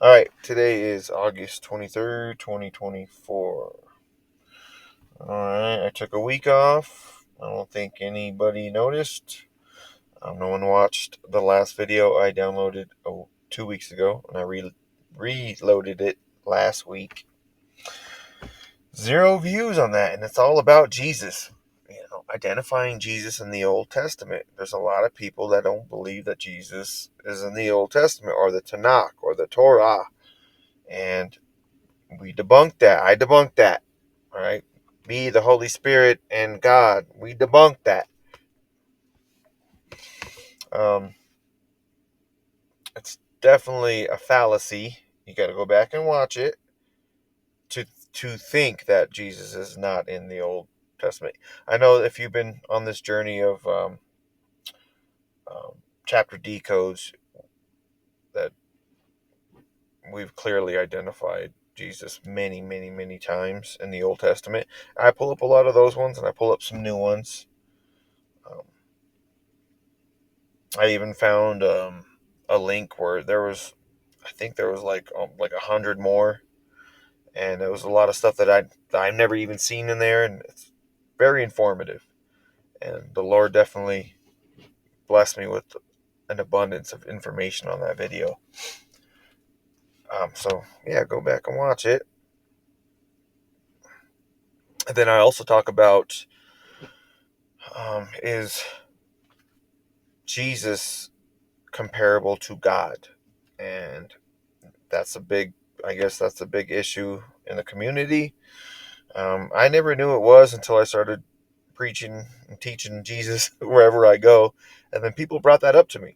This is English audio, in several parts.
All right, today is August 23rd, 2024. All right, I took a week off. I don't think anybody noticed. No one watched the last video I downloaded 2 weeks ago, and I reloaded it last week. 0 views on that, and it's all about Jesus. Identifying Jesus in the Old Testament. There's a lot of people that don't believe that Jesus is in the Old Testament or the Tanakh or the Torah. And we debunked that. I debunked that. All right. Me, the Holy Spirit, and God. We debunked that. Um, it's definitely a fallacy. You got to go back and watch it to think that Jesus is not in the Old Testament. I know if you've been on this journey of chapter decodes, that we've clearly identified Jesus many, many, many times in the Old Testament. I pull up a lot of those ones, and I pull up some new ones. Um, I even found a link where I think there was like 100 more, and there was a lot of stuff that I've never even seen in there, and it's very informative. And the Lord definitely blessed me with an abundance of information on that video. So yeah, go back and watch it. And then I also talk about is Jesus comparable to God? And that's a big, I guess that's a big issue in the community. I never knew it was until I started preaching and teaching Jesus wherever I go. And then people brought that up to me.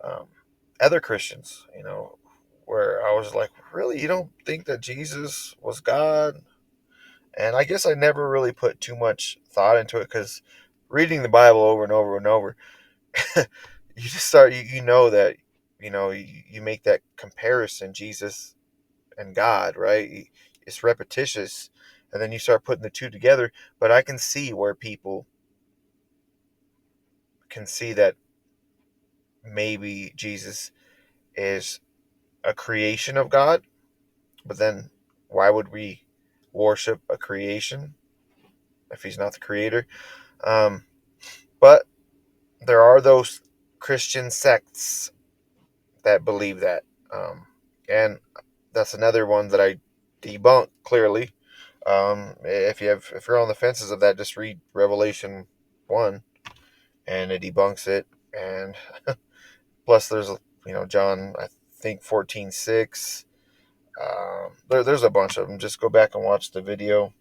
Um, Other Christians, where I was like, really, you don't think that Jesus was God? And I guess I never really put too much thought into it because reading the Bible over and over and over, you just start, you know that, you make that comparison, Jesus and God, right? It's repetitious. And then you start putting the two together. But I can see where people can see that maybe Jesus is a creation of God. But then why would we worship a creation if he's not the creator? Um, but there are those Christian sects that believe that. And that's another one that I debunk clearly. If you're on the fences of that, just read Revelation 1, and it debunks it. And plus, there's John, I think 14:6. There's a bunch of them. Just go back and watch the video.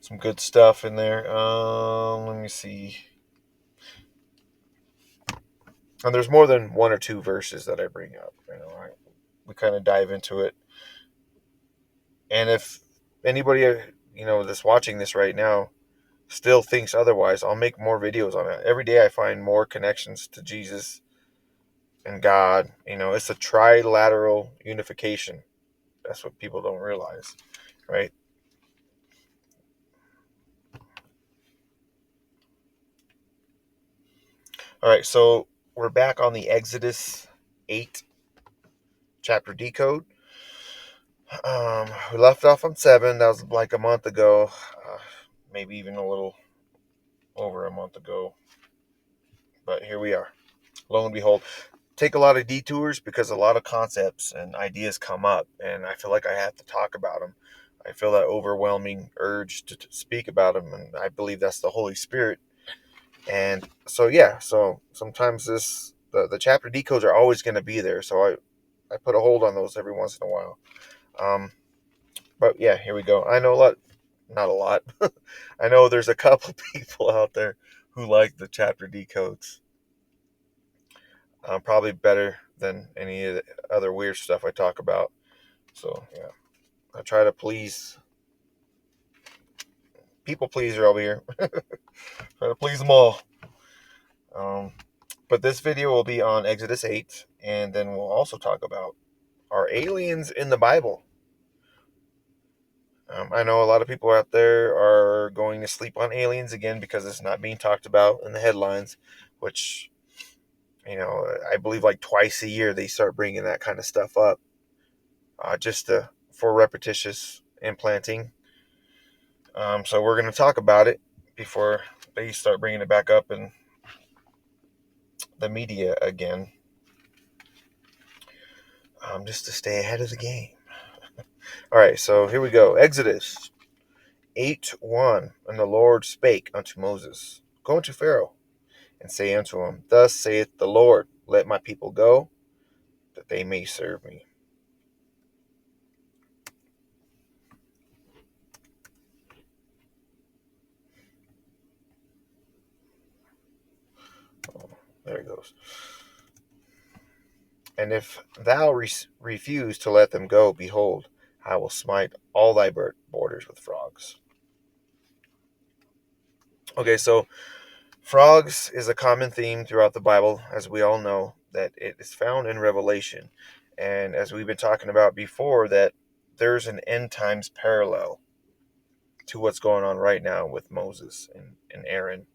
Some good stuff in there. Let me see. And there's more than one or two verses that I bring up. We kind of dive into it. And if anybody that's watching this right now still thinks otherwise, I'll make more videos on it. Every day I find more connections to Jesus and God. It's a trilateral unification. That's what people don't realize, right? All right, so we're back on the Exodus 8 chapter decode. We left off on 7. That was like a month ago, maybe even a little over a month ago. But here we are. Lo and behold, take a lot of detours because a lot of concepts and ideas come up, and I feel like I have to talk about them. I feel that overwhelming urge to speak about them, and I believe that's the Holy Spirit. And so yeah, so sometimes the chapter decodes are always going to be there, so I put a hold on those every once in a while. But yeah, here we go. I know not a lot. I know there's a couple people out there who like the chapter decodes. Probably better than any of the other weird stuff I talk about. So yeah, I try to please people pleaser over here. Try to please them all. Um, but this video will be on Exodus 8, and then we'll also talk about, are aliens in the Bible? I know a lot of people out there are going to sleep on aliens again because it's not being talked about in the headlines, which I believe like twice a year they start bringing that kind of stuff up, just for repetitious implanting. So we're going to talk about it before they start bringing it back up in the media again, just to stay ahead of the game. All right, so here we go. Exodus 8:1. And the Lord spake unto Moses, Go unto Pharaoh, and say unto him, Thus saith the Lord, Let my people go, that they may serve me. Oh, there it goes. And if thou refuse to let them go, behold, I will smite all thy borders with frogs. Okay, so frogs is a common theme throughout the Bible, as we all know, that it is found in Revelation. And as we've been talking about before, that there's an end times parallel to what's going on right now with Moses and Aaron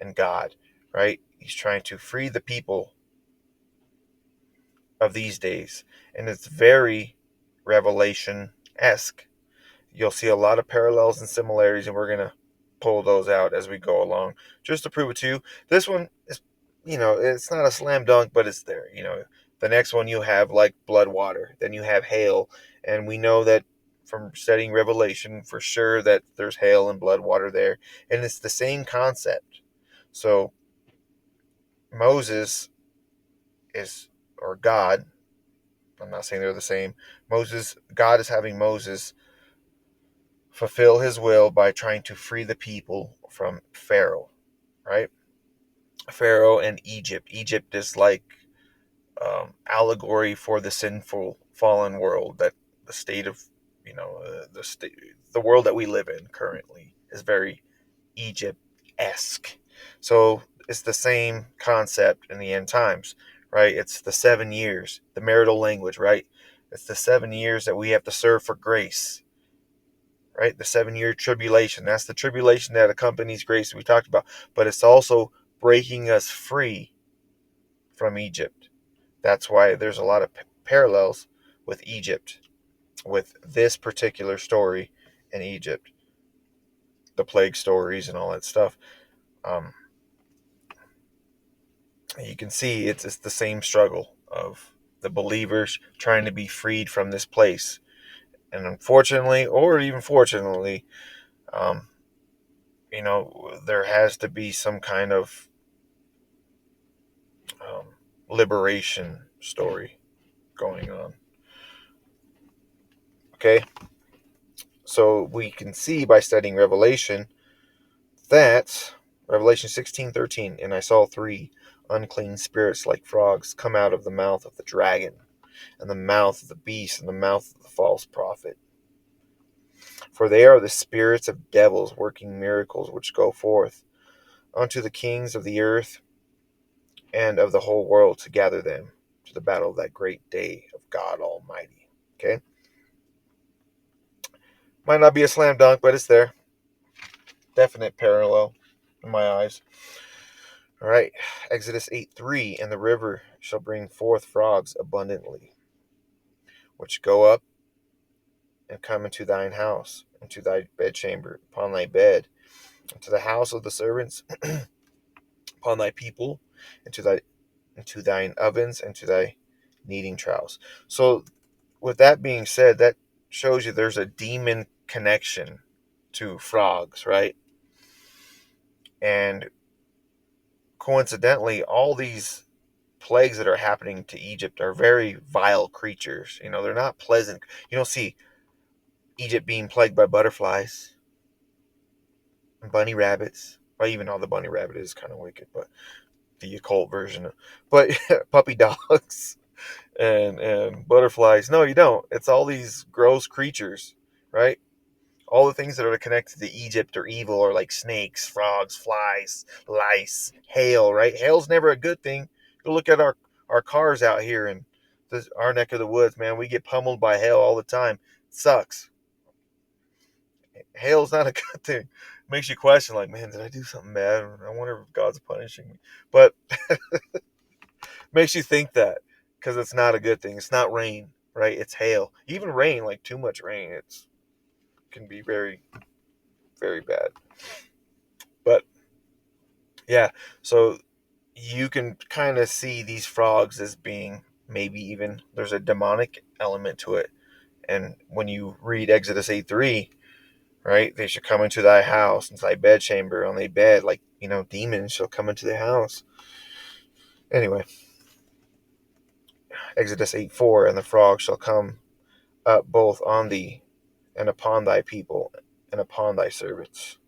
and God, right? He's trying to free the people of these days. And it's very Revelation-esque. You'll see a lot of parallels and similarities, and we're going to pull those out as we go along just to prove it to you. This one is, it's not a slam dunk, but it's there. The next one you have like blood water, then you have hail, and we know that from studying Revelation for sure that there's hail and blood water there, and it's the same concept. So Moses is, or God, I'm not saying they're the same. God is having Moses fulfill his will by trying to free the people from Pharaoh, right? Pharaoh and Egypt. Egypt is like allegory for the sinful, fallen world. That the state of, the world that we live in currently is very Egypt-esque. So it's the same concept in the end times, right? It's the 7 years, the marital language, right? It's the 7 years that we have to serve for grace, right? The 7 year tribulation. That's the tribulation that accompanies grace we talked about. But it's also breaking us free from Egypt. That's why there's a lot of parallels with Egypt, with this particular story in Egypt, the plague stories and all that stuff. Um, you can see it's the same struggle of the believers trying to be freed from this place. And unfortunately, or even fortunately, um, there has to be some kind of um, liberation story going on. Okay, so we can see by studying Revelation that Revelation 16:13, and I saw 3 unclean spirits like frogs come out of the mouth of the dragon, and the mouth of the beast, and the mouth of the false prophet. For they are the spirits of devils working miracles, which go forth unto the kings of the earth and of the whole world to gather them to the battle of that great day of God Almighty. Okay? Might not be a slam dunk, but it's there. Definite parallel in my eyes. All right. Exodus 8:3, and the river shall bring forth frogs abundantly, which go up and come into thine house, into thy bedchamber, upon thy bed, into the house of the servants, upon thy people, into thine ovens, and to thy kneading troughs. So with that being said, that shows you there's a demon connection to frogs, right? And coincidentally, all these plagues that are happening to Egypt are very vile creatures. They're not pleasant. You don't see Egypt being plagued by butterflies and bunny rabbits. Well, even though the bunny rabbit is kind of wicked, but the occult version. But puppy dogs and butterflies. No, you don't. It's all these gross creatures, right? All the things that are connected to Egypt or evil are like snakes, frogs, flies, lice, hail, right? Hail's never a good thing. Go look at our cars out here in our neck of the woods, man. We get pummeled by hail all the time. It sucks. Hail's not a good thing. It makes you question, like, man, did I do something bad? I wonder if God's punishing me. But Makes you think that, because it's not a good thing. It's not rain, right? It's hail. Even rain, like too much rain, it's can be very, very bad. But yeah, so you can kind of see these frogs as being, maybe even there's a demonic element to it. And when you read Exodus 8:3, right, they should come into thy house, into thy bedchamber, on thy bed, like, demons shall come into the house. Anyway, Exodus 8:4, and the frogs shall come up both on thee and upon thy people and upon thy servants.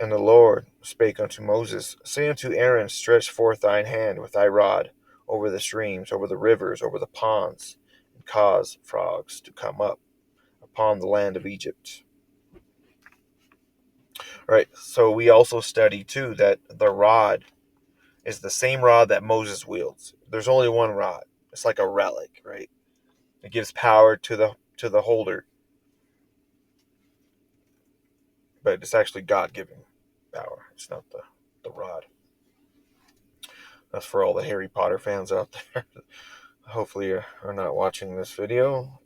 And the Lord spake unto Moses, say unto Aaron, stretch forth thine hand with thy rod over the streams, over the rivers, over the ponds, and cause frogs to come up upon the land of Egypt. Right. So we also study too that the rod is the same rod that Moses wields. There's only one rod. It's like a relic, right? It gives power to the holder, but it's actually God given power. It's not the rod. That's for all the Harry Potter fans out there. Hopefully are not watching this video.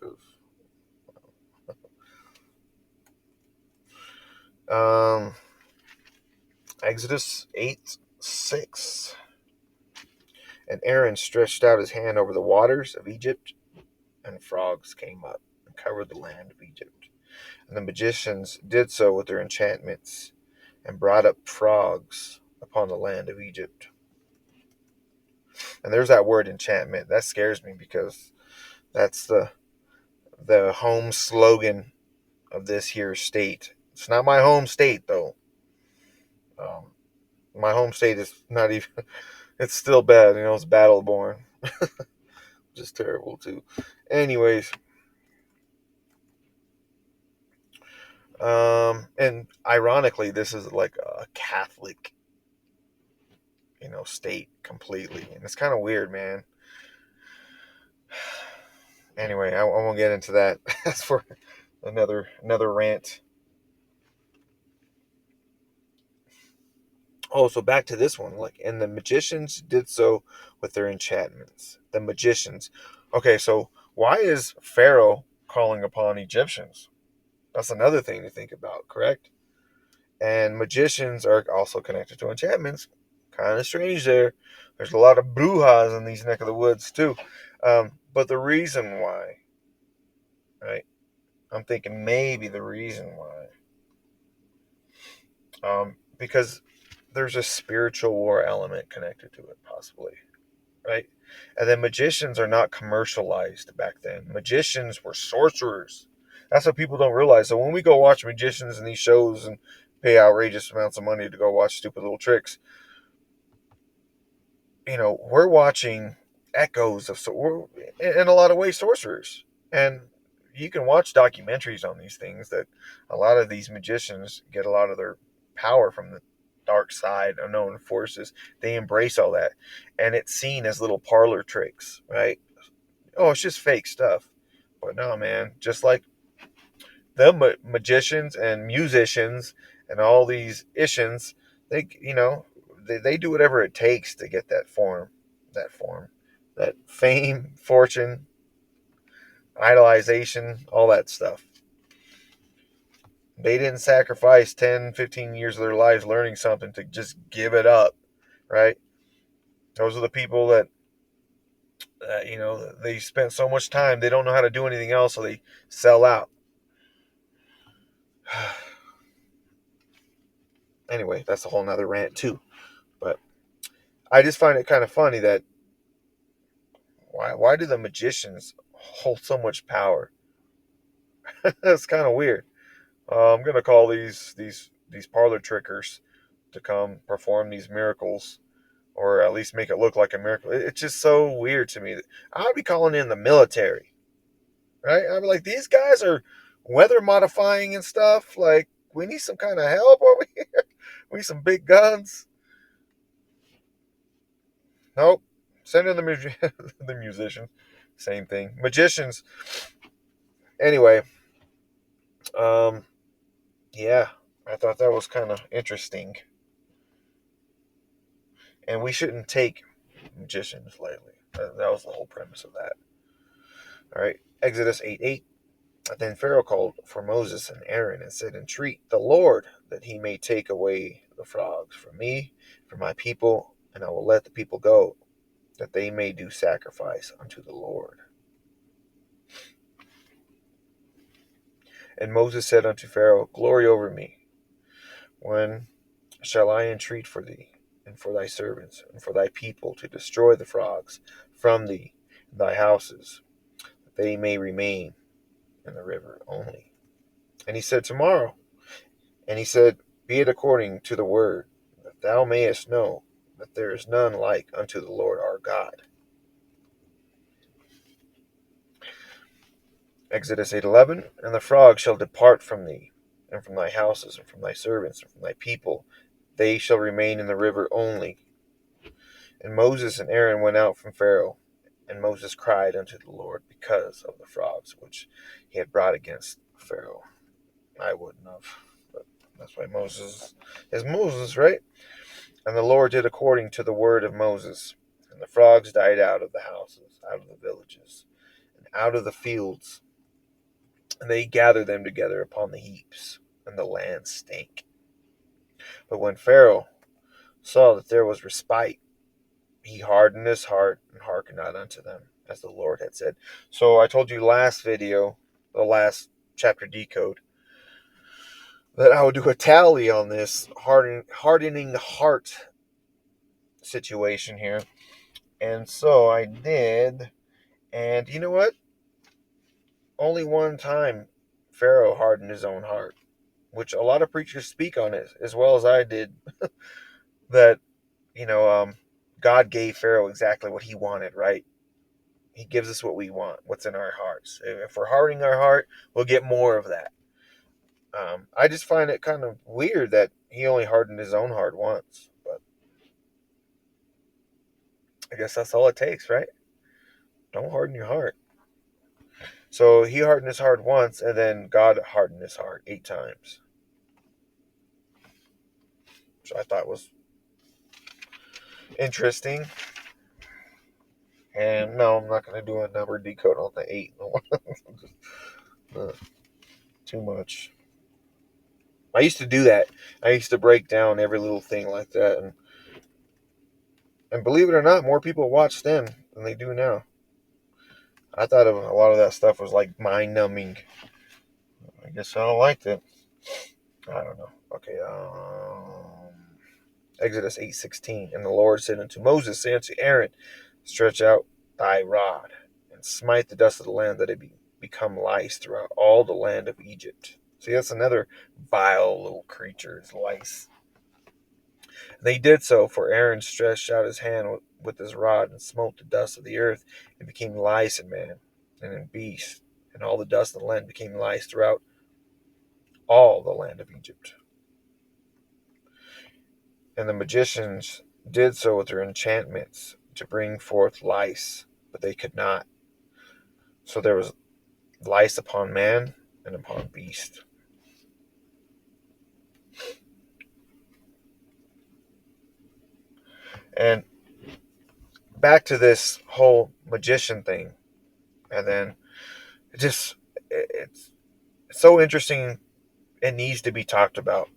Um, Exodus 8:6. And Aaron stretched out his hand over the waters of Egypt, and frogs came up and covered the land of Egypt. And the magicians did so with their enchantments, and brought up frogs upon the land of Egypt. And there's that word enchantment. That scares me, because that's the home slogan of this here state. It's not my home state, though. Um, my home state is not even. It's still bad. It's Battleborn, which is terrible too. Anyways, and ironically, this is like a Catholic, state completely, and it's kind of weird, man. Anyway, I won't get into that. That's for another rant. Oh, so back to this one. Like, and the magicians did so with their enchantments. The magicians. Okay, so why is Pharaoh calling upon Egyptians? That's another thing to think about, correct? And magicians are also connected to enchantments. Kind of strange there. There's a lot of brujas in these neck of the woods too. But the reason why, right? I'm thinking maybe the reason why, because there's a spiritual war element connected to it, possibly, right? And then magicians are not commercialized back then. Magicians were sorcerers. That's what people don't realize. So when we go watch magicians in these shows and pay outrageous amounts of money to go watch stupid little tricks, we're watching echoes of, so we're in a lot of ways sorcerers. And you can watch documentaries on these things, that a lot of these magicians get a lot of their power from the dark side, unknown forces. They embrace all that, and it's seen as little parlor tricks, right? Oh, it's just fake stuff. But no, man, just like the magicians and musicians and all these ishins, they they do whatever it takes to get that fame, fortune, idolization, all that stuff. They didn't sacrifice 10, 15 years of their lives learning something to just give it up, right? Those are the people that they spent so much time, they don't know how to do anything else, so they sell out. Anyway, that's a whole nother rant too. But I just find it kind of funny that why do the magicians hold so much power? That's kind of weird. I'm gonna call these parlor trickers to come perform these miracles, or at least make it look like a miracle. It's just so weird to me. I'd be calling in the military, right? I'd be like, these guys are weather modifying and stuff. Like, we need some kind of help over here. We need some big guns. Nope. Send in the the musicians. Same thing. Magicians. Anyway, um, yeah, I thought that was kind of interesting. And we shouldn't take magicians lightly. That was the whole premise of that. All right, Exodus 8:8. Then Pharaoh called for Moses and Aaron and said, "Entreat the Lord that he may take away the frogs from me, from my people, and I will let the people go, that they may do sacrifice unto the Lord." And Moses said unto Pharaoh, "Glory over me. When shall I entreat for thee, and for thy servants, and for thy people, to destroy the frogs from thee and thy houses, that they may remain in the river only?" And he said, "Tomorrow." And he said, "Be it according to the word, that thou mayest know that there is none like unto the Lord our God." Exodus 8:11. And the frogs shall depart from thee, and from thy houses, and from thy servants, and from thy people. They shall remain in the river only. And Moses and Aaron went out from Pharaoh, and Moses cried unto the Lord because of the frogs which he had brought against Pharaoh. I wouldn't have, but that's why Moses is Moses, right? And the Lord did according to the word of Moses. And the frogs died out of the houses, out of the villages, and out of the fields. And they gathered them together upon the heaps, and the land stank. But when Pharaoh saw that there was respite, he hardened his heart and hearkened not unto them, as the Lord had said. So I told you last video, the last chapter decode, that I would do a tally on this hardening the heart situation here. And so I did. And you know what? Only one time Pharaoh hardened his own heart, which a lot of preachers speak on it, as well as I did, that, you know, God gave Pharaoh exactly what he wanted, right? He gives us what we want, what's in our hearts. If we're hardening our heart, we'll get more of that. I just find it kind of weird that he only hardened his own heart once, but I guess that's all it takes, right? Don't harden your heart. So he hardened his heart once, and then God hardened his heart 8 times, which I thought was interesting. And no, I'm not going to do a number decode on the 8. Too much. I used to do that. I used to break down every little thing like that, and believe it or not, more people watch then than they do now. I thought a lot of that stuff was like mind numbing. I guess I don't like it. I don't know. Okay. Exodus 8:16. And the Lord said unto Moses, say unto Aaron, stretch out thy rod and smite the dust of the land, that it become lice throughout all the land of Egypt. See, that's another vile little creature, is lice. They did so, for Aaron stretched out his hand with his rod and smote the dust of the earth, and became lice in man and in beast, and all the dust of the land became lice throughout all the land of Egypt. And the magicians did so with their enchantments to bring forth lice, but they could not. So there was lice upon man and upon beast. And back to this whole magician thing, and then it's so interesting. It needs to be talked about,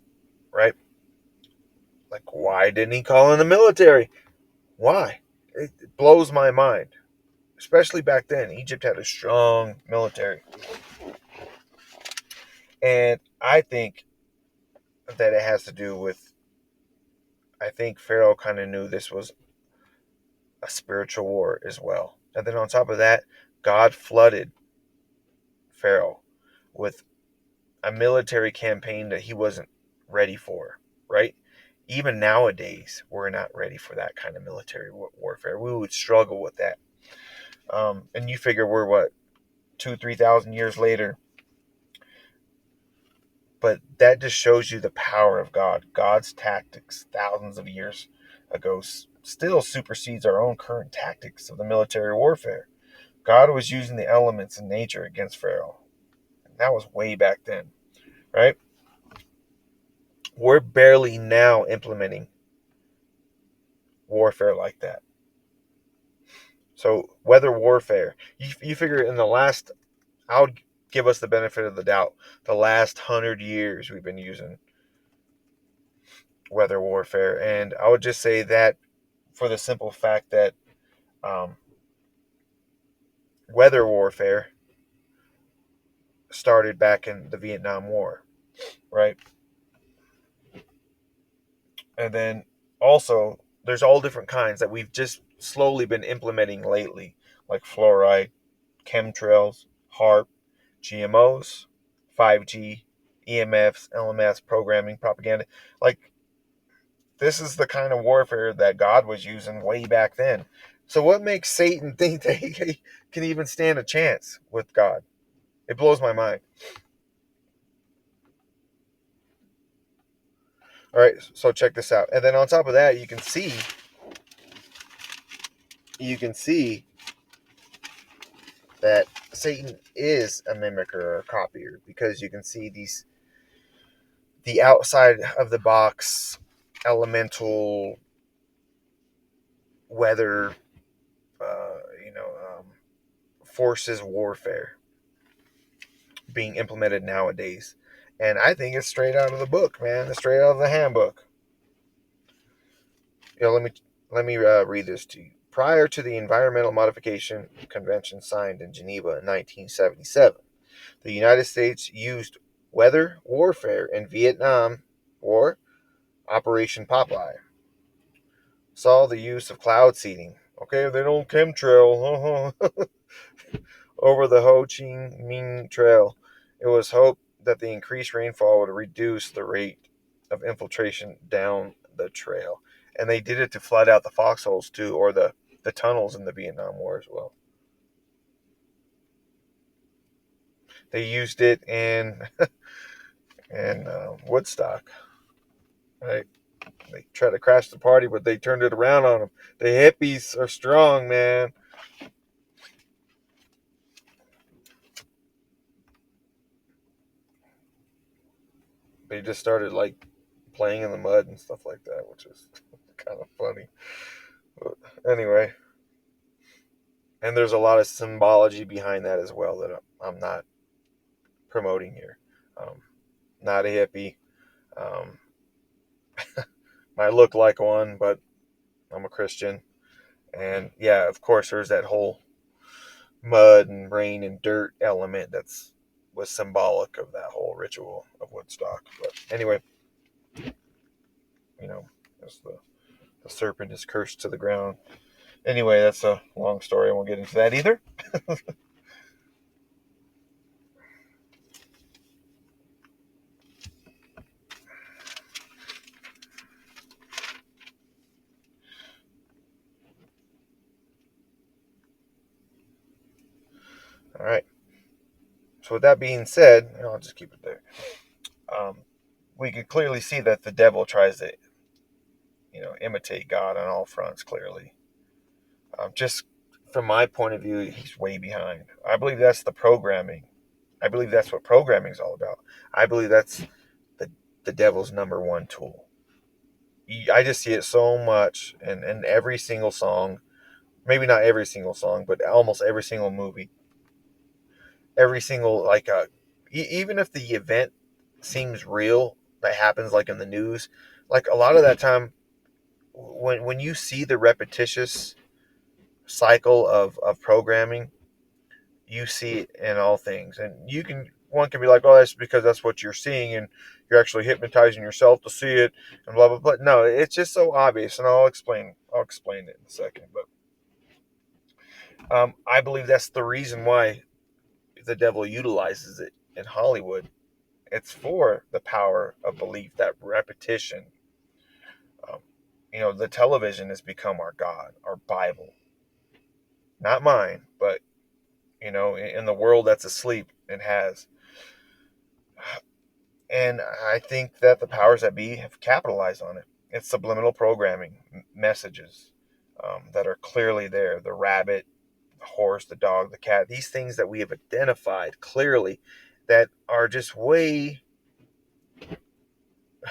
right? Like, why didn't he call in the military? Why? It blows my mind. Especially back then, Egypt had a strong military. And I think that it has to do with, I think Pharaoh kind of knew this was a spiritual war as well. And then on top of that, God flooded Pharaoh with a military campaign that he wasn't ready for, right? Even nowadays, we're not ready for that kind of military warfare. We would struggle with that. And you figure we're what, 2,000-3,000 years later. But that just shows you the power of God. God's tactics thousands of years ago still supersedes our own current tactics of the military warfare. God was using the elements in nature against Pharaoh. And that was way back then, right? We're barely now implementing warfare like that. So weather warfare, you figure in the last, I'll give us the benefit of the doubt, the last 100 years we've been using weather warfare, and I would just say that for the simple fact that um, weather warfare started back in the Vietnam War, right? And then also there's all different kinds that we've just slowly been implementing lately, like fluoride, chemtrails, HARP, GMOs, 5G, EMFs, LMS, programming, propaganda. Like, this is the kind of warfare that God was using way back then. So what makes Satan think that he can even stand a chance with God? It blows my mind. All right, so check this out. And then on top of that, you can see that Satan is a mimicker or a copier, because you can see the outside of the box elemental weather, uh, you know, um, forces warfare being implemented nowadays. And I think it's straight out of the book, man. It's straight out of the handbook. Let me read this to you. Prior to the Environmental Modification Convention signed in Geneva in 1977, the United States used weather warfare in Vietnam War, Operation Popeye. Saw the use of cloud seeding. Okay, they don't chemtrail over the Ho Chi Minh Trail. It was hoped that the increased rainfall would reduce the rate of infiltration down the trail. And they did it to flood out the foxholes too, or the tunnels in the Vietnam War as well. They used it in Woodstock, right? They tried to crash the party, but they turned it around on them. The hippies are strong, man. They just started like playing in the mud and stuff like that, which is kind of funny. But anyway, and there's a lot of symbology behind that as well that I'm not promoting here. Um, Not a hippie. Um, might look like one, but I'm a Christian. And yeah, of course, there's that whole mud and rain and dirt element that's was symbolic of that whole ritual of Woodstock. But anyway, you know, as the serpent is cursed to the ground. Anyway, that's a long story. I won't get into that either. All right. So with that being said, I'll just keep it there. Um, we could clearly see that the devil tries to, imitate God on all fronts. Clearly, just from my point of view, he's way behind. I believe that's the programming. I believe that's what programming is all about. I believe that's the the devil's number one tool. I just see it so much in every single song. Maybe not every single song, but almost every single movie, every single even if the event seems real that happens like in the news, like a lot of that time when you see the repetitious cycle of programming, you see it in all things. And one can be like, oh, that's because that's what you're seeing and you're actually hypnotizing yourself to see it and blah blah blah. No, it's just so obvious, and I'll explain it in a second. But I believe that's the reason why the devil utilizes it in Hollywood. It's for the power of belief, that repetition. Um, the television has become our God, our Bible. Not mine, but, in the world that's asleep, it has. And I think that the powers that be have capitalized on it. It's subliminal programming, messages that are clearly there. The rabbit, the horse, the dog, the cat, these things that we have identified clearly that are just way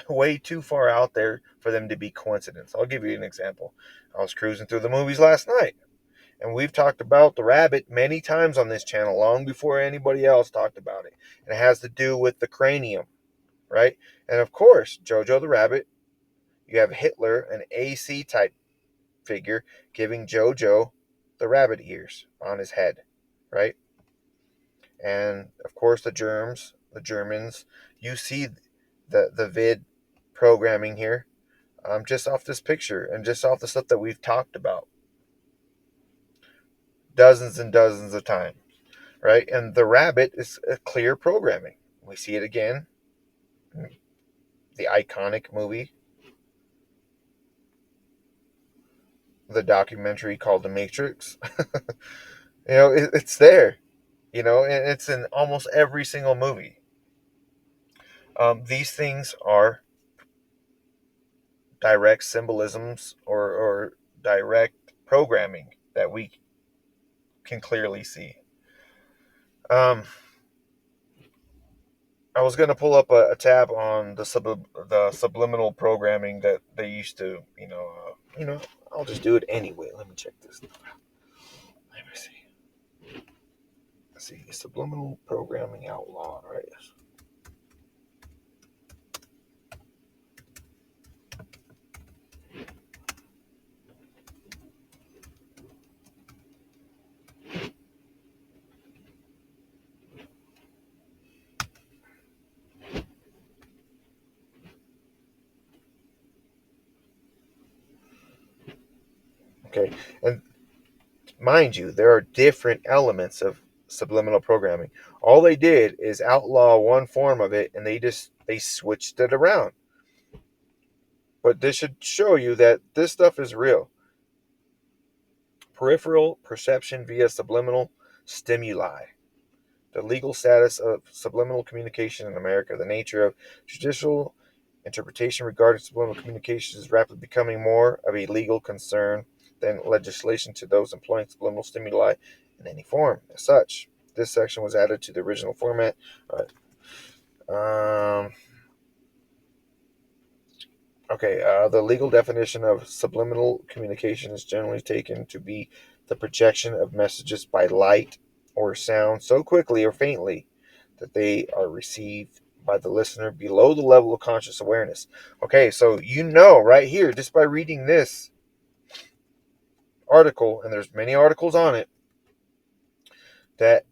way too far out there for them to be coincidence. I'll give you an example. I was cruising through the movies last night, and we've talked about the rabbit many times on this channel, long before anybody else talked about it. And it has to do with the cranium, right? And of course, Jojo the rabbit, you have Hitler, an AC type figure, giving Jojo the rabbit ears on his head, right? And of course, the Germans, you see the vid programming here, just off this picture and just off the stuff that we've talked about dozens and dozens of times, right? And the rabbit is a clear programming. We see it again, the iconic movie, the documentary called The Matrix. It's there, and it's in almost every single movie. These things are direct symbolisms or direct programming that we can clearly see. Um, I was going to pull up a tab on the subliminal programming that they used to, I'll just do it anyway. Let me check this. Let me see. Let's see, subliminal programming outlawed, right? Okay, and mind you, there are different elements of subliminal programming. All they did is outlaw one form of it, and they switched it around. But this should show you that this stuff is real. Peripheral perception via subliminal stimuli. The legal status of subliminal communication in America. The nature of judicial interpretation regarding subliminal communication is rapidly becoming more of a legal concern than legislation to those employing subliminal stimuli in any form. As such, this section was added to the original format. Um, Okay, the legal definition of subliminal communication is generally taken to be the projection of messages by light or sound so quickly or faintly that they are received by the listener below the level of conscious awareness. Okay, so right here, just by reading this article, and there's many articles on it, that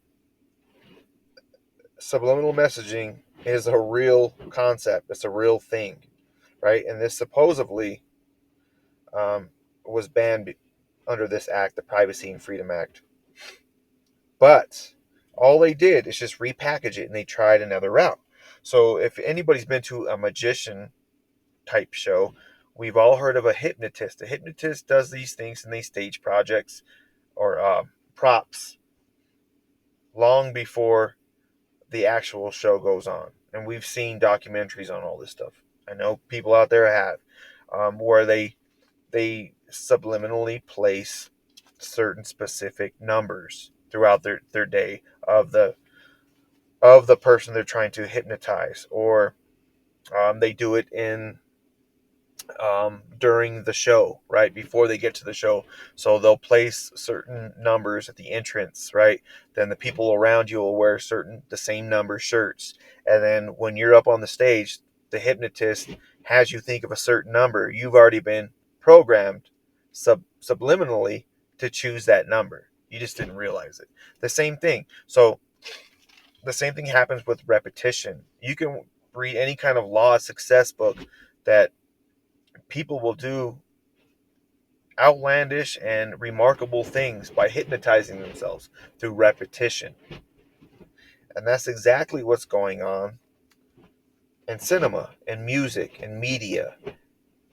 subliminal messaging is a real concept. It's a real thing, right? And this supposedly um, was banned under this act, the Privacy and Freedom Act. But all they did is just repackage it and they tried another route. So if anybody's been to a magician type show, we've all heard of a hypnotist. A hypnotist does these things and they stage projects or props long before the actual show goes on. And we've seen documentaries on all this stuff. I know people out there have, where they subliminally place certain specific numbers throughout their day of the person they're trying to hypnotize, or they do it in during the show, right before they get to the show. So they'll place certain numbers at the entrance, right? Then the people around you will wear the same number shirts, and then when you're up on the stage, the hypnotist has you think of a certain number. You've already been programmed subliminally to choose that number. You just didn't realize it. The same thing. So the same thing happens with repetition. You can read any kind of law of success book that people will do outlandish and remarkable things by hypnotizing themselves through repetition. And that's exactly what's going on in cinema and music and media.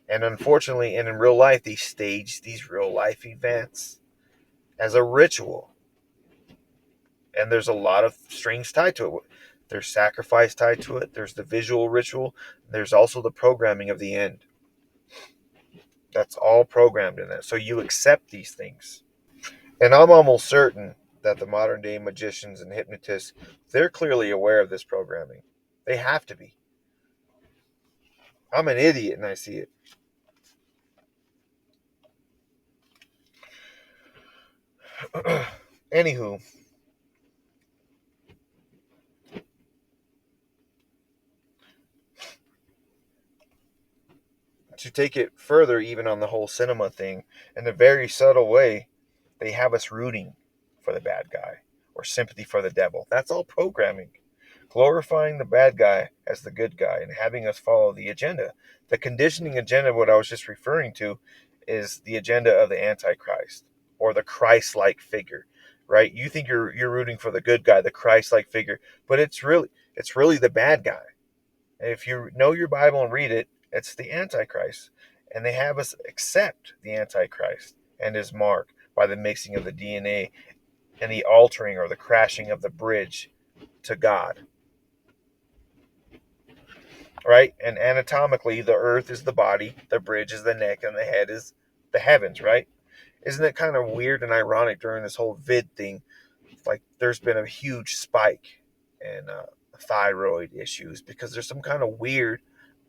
And unfortunately, and in real life, they stage these real life events as a ritual. And there's a lot of strings tied to it. There's sacrifice tied to it. There's the visual ritual. There's also the programming of the end. That's all programmed in there. So you accept these things. And I'm almost certain that the modern day magicians and hypnotists, they're clearly aware of this programming. They have to be. I'm an idiot and I see it. Anywho, to take it further, even on the whole cinema thing, in a very subtle way, they have us rooting for the bad guy or sympathy for the devil. That's all programming. Glorifying the bad guy as the good guy and having us follow the agenda. The conditioning agenda, what I was just referring to, is the agenda of the Antichrist or the Christ-like figure, right? You think you're rooting for the good guy, the Christ-like figure, but it's really the bad guy. And if you know your Bible and read it, it's the Antichrist. And they have us accept the Antichrist and his mark by the mixing of the DNA and the altering or the crashing of the bridge to God, right? And anatomically, the earth is the body, the bridge is the neck, and the head is the heavens, right? Isn't it kind of weird and ironic during this whole vid thing? Like, there's been a huge spike in thyroid issues because there's some kind of weird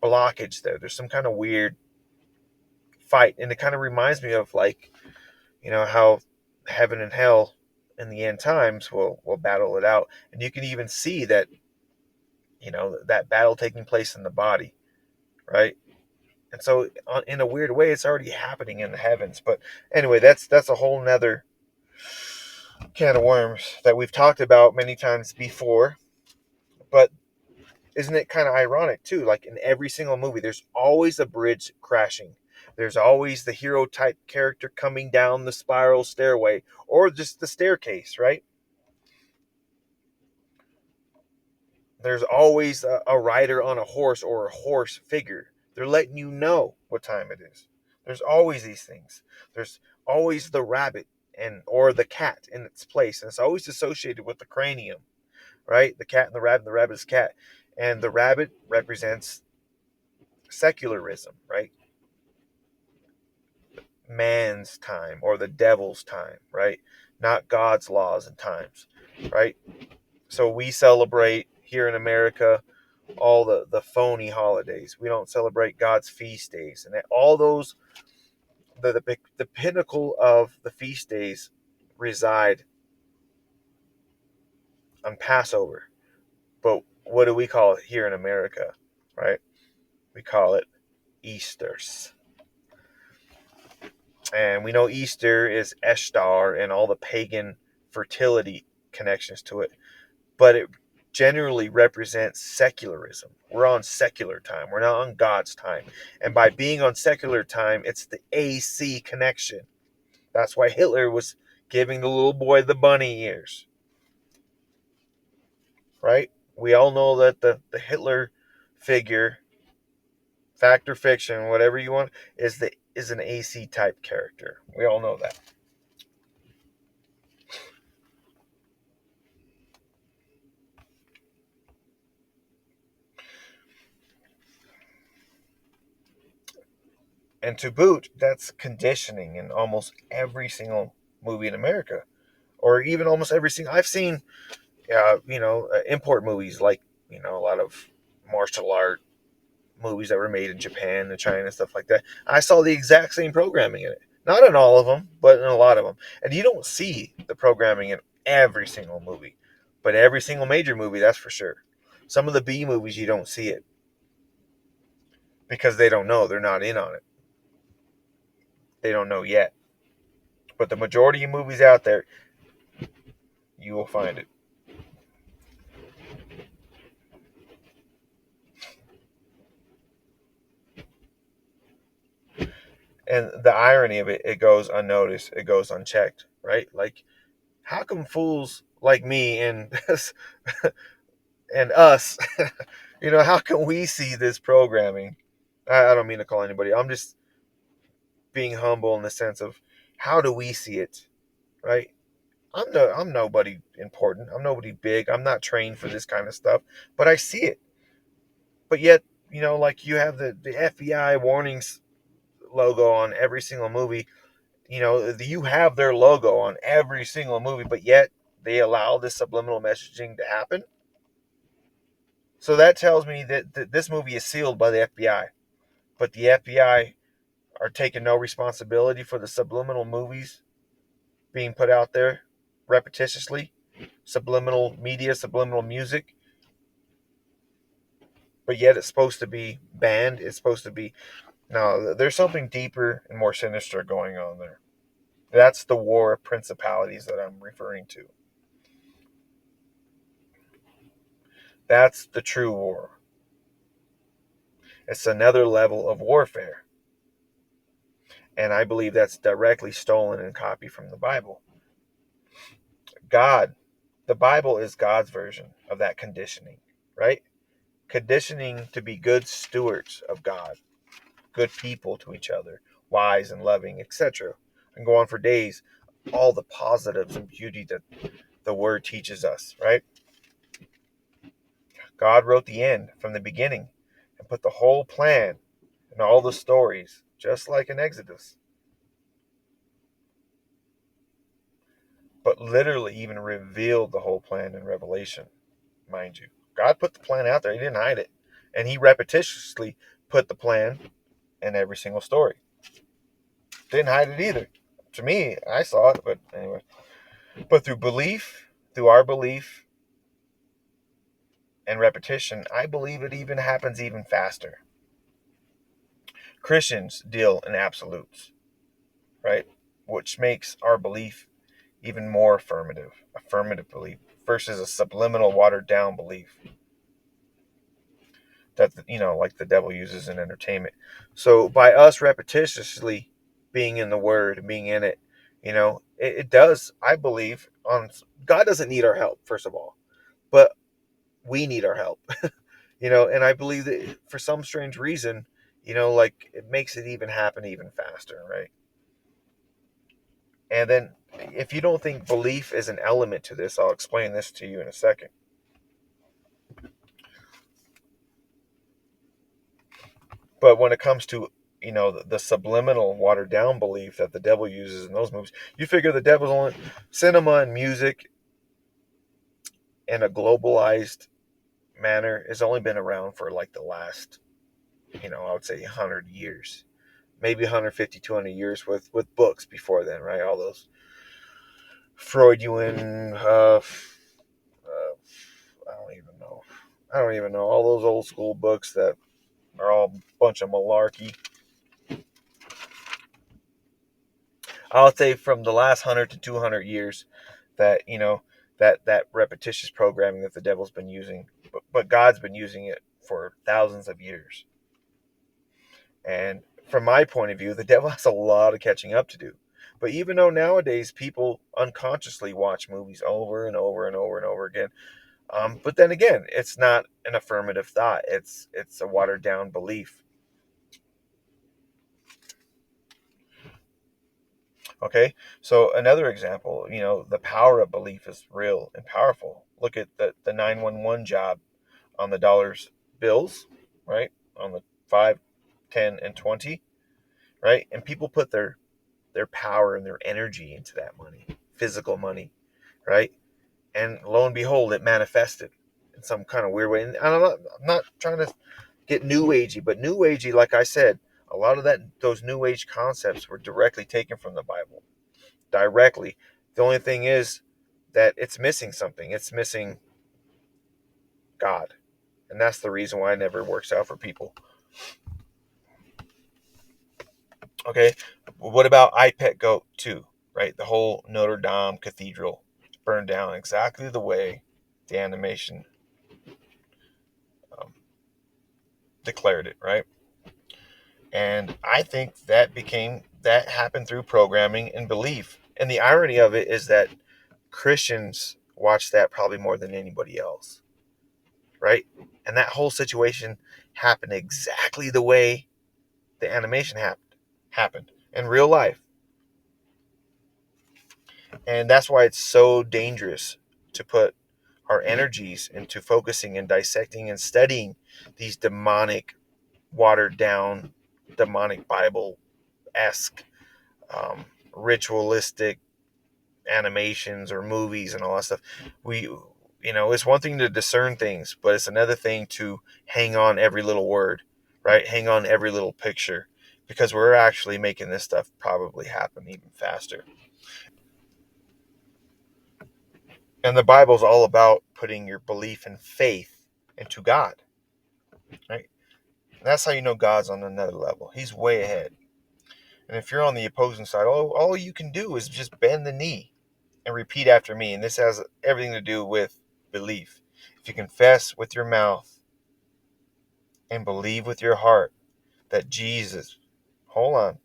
blockage there. There's some kind of weird fight. And it kind of reminds me of, like, how heaven and hell in the end times will battle it out. And you can even see that, that battle taking place in the body, right? And so, in a weird way, it's already happening in the heavens. But anyway, that's a whole nother can of worms that we've talked about many times before. But isn't it kind of ironic too? Like, in every single movie, there's always a bridge crashing. There's always the hero type character coming down the spiral stairway or just the staircase, right? There's always a rider on a horse or a horse figure. They're letting you know what time it is. There's always these things. There's always the rabbit and or the cat in its place, and it's always associated with the cranium, right? The cat and the rabbit is cat, and the rabbit represents secularism, right? Man's time or the devil's time, right? Not God's laws and times, right? So we celebrate here in America all the phony holidays. We don't celebrate God's feast days, and all those the pinnacle of the feast days reside on Passover. But what do we call it here in America, right? We call it Easter's. And we know Easter is Ishtar and all the pagan fertility connections to it, but it generally represents secularism. We're on secular time. We're not on God's time. And by being on secular time, it's the AC connection. That's why Hitler was giving the little boy the bunny ears, right? We all know that the Hitler figure, fact or fiction, whatever you want, is an AC type character. We all know that. And to boot, that's conditioning in almost every single movie in America, or even almost every single. I've seen, import movies like a lot of martial art movies that were made in Japan and China and stuff like that. I saw the exact same programming in it. Not in all of them, but in a lot of them. And you don't see the programming in every single movie, but every single major movie, that's for sure. Some of the B movies, you don't see it because they don't know. They're not in on it. They don't know yet. But the majority of movies out there, you will find it. And the irony of it, it goes unnoticed, it goes unchecked, right? Like, how come fools like me and and us, how can we see this programming? I don't mean to call anybody. I'm just being humble in the sense of how do we see it, right? I'm nobody important. I'm nobody big. I'm not trained for this kind of stuff, but I see it. But yet, like, you have the FBI warnings logo on every single movie. You have their logo on every single movie, but yet they allow this subliminal messaging to happen. So that tells me that this movie is sealed by the FBI. but the FBI are taking no responsibility for the subliminal movies being put out there repetitiously, subliminal media, subliminal music, but yet it's supposed to be banned. It's supposed to be. No, there's something deeper and more sinister going on there. That's the war of principalities that I'm referring to. That's the true war. It's another level of warfare. And I believe that's directly stolen and copied from the Bible. God, the Bible is God's version of that conditioning, right? Conditioning to be good stewards of God, good people to each other, wise and loving, etc. And go on for days. All the positives and beauty that the Word teaches us, right? God wrote the end from the beginning and put the whole plan and all the stories, just like in Exodus, but literally even revealed the whole plan in Revelation, mind you. God put the plan out there. He didn't hide it. And he repetitiously put the plan in every single story. Didn't hide it either. To me, I saw it, but anyway. But through belief, through our belief and repetition, I believe it even happens even faster. Christians deal in absolutes, right? Which makes our belief even more affirmative belief versus a subliminal, watered down belief that, like the devil uses in entertainment. So by us repetitiously being in the Word, being in it, it does. I believe on God doesn't need our help, first of all, but we need our help. And I believe that for some strange reason, like it makes it even happen even faster, right? And then if you don't think belief is an element to this, I'll explain this to you in a second. But when it comes to, the subliminal watered down belief that the devil uses in those movies, you figure the devil's only cinema and music in a globalized manner has only been around for like the last, I would say 100 years, maybe 150, 200 years with books before then, right? All those Freudian, I don't even know. I don't even know. All those old school books that are all a bunch of malarkey. I'll say from the last 100 to 200 years that, that repetitious programming that the devil's been using, but God's been using it for thousands of years. And from my point of view, the devil has a lot of catching up to do. But even though nowadays people unconsciously watch movies over and over and over and over again, but then again, it's not an affirmative thought. It's a watered down belief. Okay, so another example, the power of belief is real and powerful. Look at the 911 job on the dollars bills, right? On the 5, 10, and 20, right? And people put their power and their energy into that money, physical money, right? And lo and behold, it manifested in some kind of weird way. And I'm not trying to get new agey, but new agey, like I said, a lot of those new age concepts were directly taken from the Bible. Directly. The only thing is that it's missing something. It's missing God. And that's the reason why it never works out for people. Okay. What about I Pet Goat 2? Right? The whole Notre Dame Cathedral burned down exactly the way the animation um, declared it, right? And I think that happened through programming and belief. And the irony of it is that Christians watch that probably more than anybody else, right? And that whole situation happened exactly the way the animation happened in real life. And that's why it's so dangerous to put our energies into focusing and dissecting and studying these demonic, watered down, demonic Bible esque, ritualistic animations or movies and all that stuff. It's one thing to discern things, but it's another thing to hang on every little word, right? Hang on every little picture, because we're actually making this stuff probably happen even faster. And the Bible's all about putting your belief and faith into God, right? And that's how you know God's on another level. He's way ahead. And if you're on the opposing side, all you can do is just bend the knee and repeat after me. And this has everything to do with belief. If you confess with your mouth and believe with your heart that Jesus, hold on,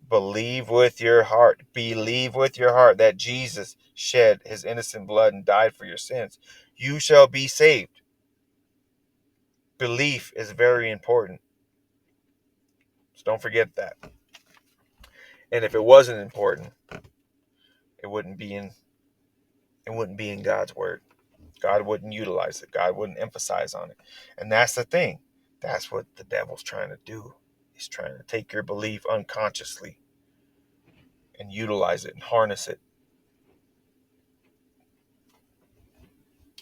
believe with your heart, believe with your heart that Jesus shed his innocent blood and died for your sins, you shall be saved. Belief is very important. So don't forget that. And if it wasn't important, it wouldn't be in God's word. God wouldn't utilize it. God wouldn't emphasize on it. And that's the thing. That's what the devil's trying to do. He's trying to take your belief unconsciously and utilize it and harness it.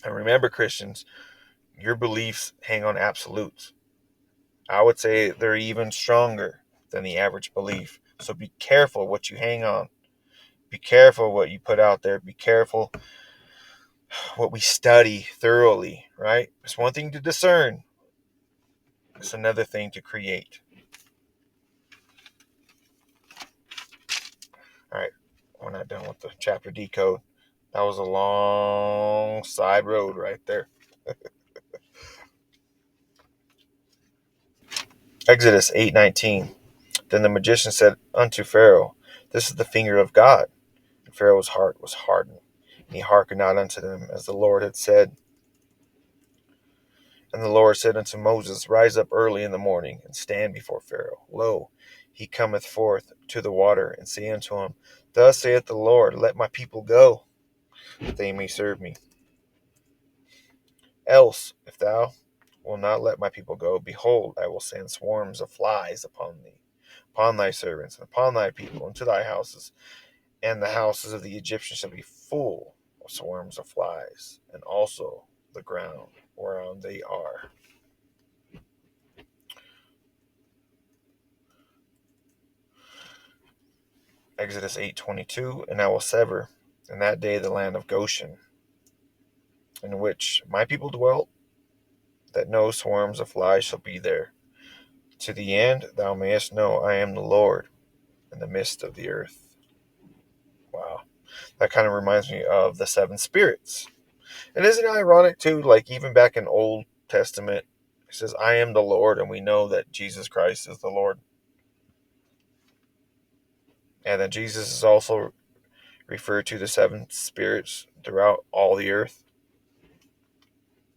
And remember, Christians, your beliefs hang on absolutes. I would say they're even stronger than the average belief. So be careful what you hang on. Be careful what you put out there. Be careful what we study thoroughly, right? It's one thing to discern. It's another thing to create. All right, we're not done with the chapter decode. That was a long side road right there. Exodus 8:19. Then the magician said unto Pharaoh, This is the finger of God. And Pharaoh's heart was hardened, and he hearkened not unto them, as the Lord had said. And the Lord said unto Moses, Rise up early in the morning, and stand before Pharaoh. Lo, he cometh forth to the water, and say unto him, Thus saith the Lord, Let my people go, that they may serve me. Else, if thou wilt not let my people go, behold, I will send swarms of flies upon thee, upon thy servants, and upon thy people, into thy houses, and the houses of the Egyptians shall be full of swarms of flies, and also the ground whereon they are. Exodus 8:22, And I will sever in that day the land of Goshen, in which my people dwelt, that no swarms of flies shall be there, to the end thou mayest know I am the Lord in the midst of the earth. Wow. That kind of reminds me of the seven spirits. And isn't it ironic too, like even back in Old Testament, it says, I am the Lord, and we know that Jesus Christ is the Lord. And that Jesus is also referred to the seven spirits throughout all the earth,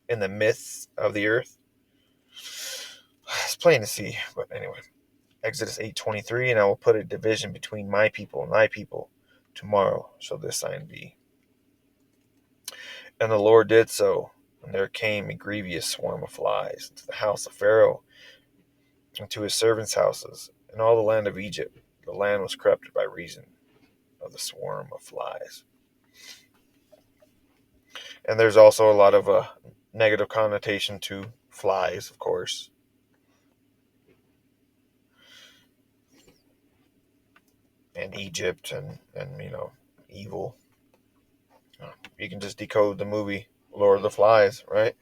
in the midst of the earth. It's plain to see, but anyway. Exodus 8:23, And I will put a division between my people and thy people. Tomorrow shall this sign be. And the Lord did so, and there came a grievous swarm of flies into the house of Pharaoh, and to his servants' houses, and all the land of Egypt. The land was corrupted by reason of the swarm of flies. And there's also a lot of negative connotation to flies, of course. And Egypt and evil. You can just decode the movie Lord of the Flies, right?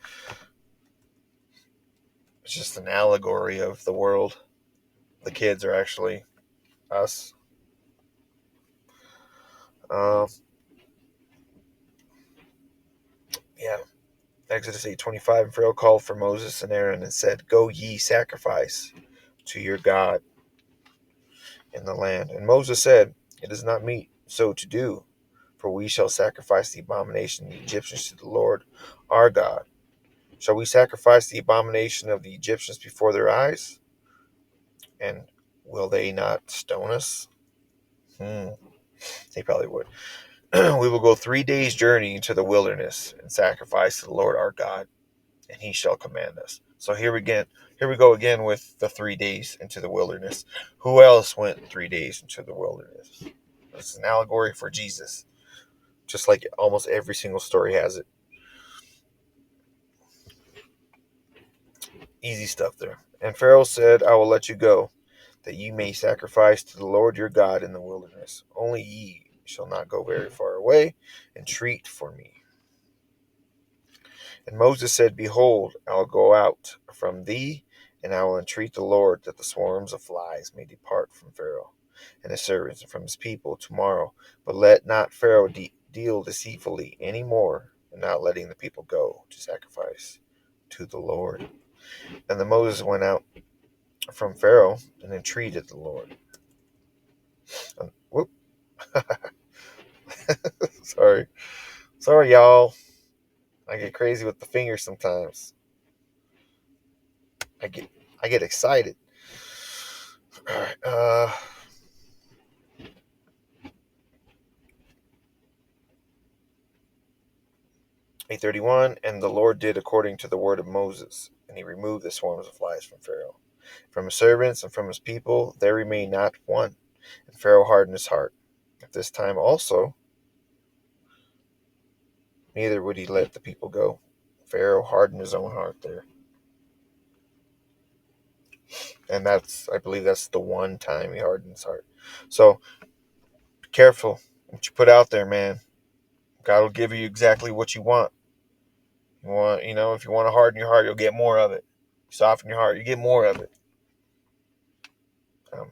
It's just an allegory of the world. The kids are actually us. Uh, yeah. Exodus 8:25, And Pharaoh called for Moses and Aaron and said, Go ye sacrifice to your God in the land. And Moses said, It is not meet so to do, for we shall sacrifice the abomination of the Egyptians to the Lord our God. Shall we sacrifice the abomination of the Egyptians before their eyes? And will they not stone us? They probably would. We will go 3 days' journey into the wilderness and sacrifice to the Lord our God, and he shall command us. So here we go again with the 3 days into the wilderness. Who else went 3 days into the wilderness? This is an allegory for Jesus, just like almost every single story has it. Easy stuff there. And Pharaoh said, I will let you go, that ye may sacrifice to the Lord your God in the wilderness. Only ye shall not go very far away. Entreat for me. And Moses said, Behold, I will go out from thee, and I will entreat the Lord that the swarms of flies may depart from Pharaoh and his servants and from his people tomorrow. But let not Pharaoh deal deceitfully any more in not letting the people go to sacrifice to the Lord. And then Moses went out from Pharaoh and entreated the Lord. Whoop. Sorry. Sorry, y'all. I get crazy with the fingers sometimes. I get excited. All right. 8:31. And the Lord did according to the word of Moses, and he removed the swarms of flies from Pharaoh, from his servants, and from his people. There remained not one. And Pharaoh hardened his heart. At this time also, neither would he let the people go. Pharaoh hardened his own heart there. And I believe that's the one time he hardened his heart. So be careful what you put out there, man. God will give you exactly what you want. If you want to harden your heart, you'll get more of it. Soften your heart, you get more of it. Um,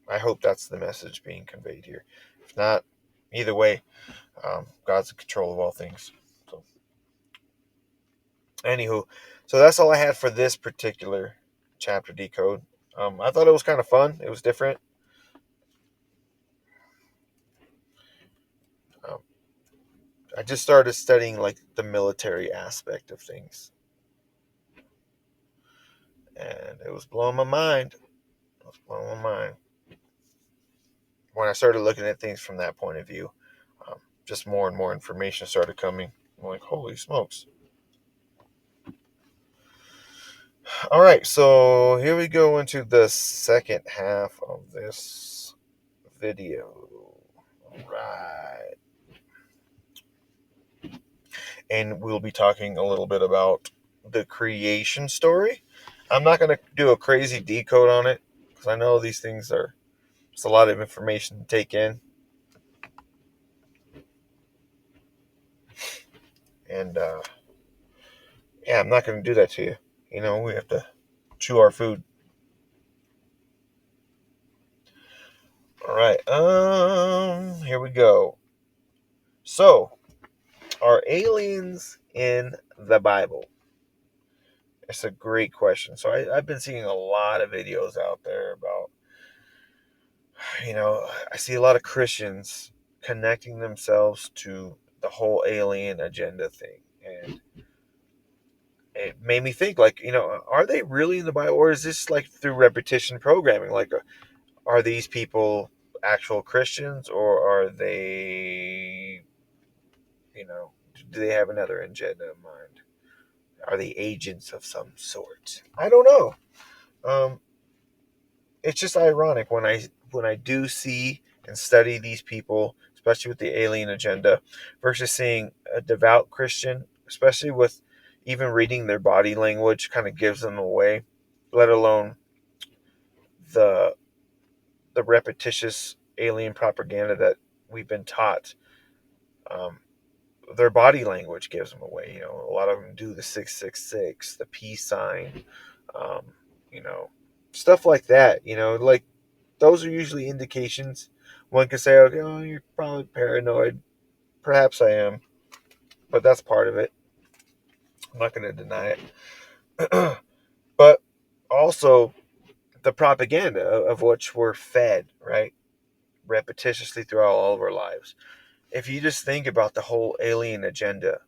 I hope that's the message being conveyed here. If not, either way, God's in control of all things. So, anywho, so that's all I had for this particular chapter decode. I thought it was kind of fun. It was different. Um, I just started studying like the military aspect of things, and it was blowing my mind. It was blowing my mind when I started looking at things from that point of view. Just more and more information started coming. I'm like, holy smokes. All right, so here we go into the second half of this video. All right. And we'll be talking a little bit about the creation story. I'm not going to do a crazy decode on it because I know these things are, it's a lot of information to take in. And yeah, I'm not going to do that to you. We have to chew our food. All right. Here we go. So, are aliens in the Bible? It's a great question. So I've been seeing a lot of videos out there about, I see a lot of Christians connecting themselves to the whole alien agenda thing. And it made me think, like, are they really in the Bible? Or is this like through repetition programming? Like, are these people actual Christians, or are they, do they have another agenda in mind? Are they agents of some sort? I don't know. It's just ironic when I do see and study these people, especially with the alien agenda, versus seeing a devout Christian, especially with even reading their body language, kind of gives them away. Let alone the repetitious alien propaganda that we've been taught. Um, their body language gives them away. A lot of them do the 666, the peace sign, um, you know, stuff like that. Like those are usually indications. One can say, okay, oh, you're probably paranoid. Perhaps I am, but that's part of it. I'm not going to deny it. But also the propaganda of which we're fed, right? Repetitiously throughout all of our lives. If you just think about the whole alien agenda,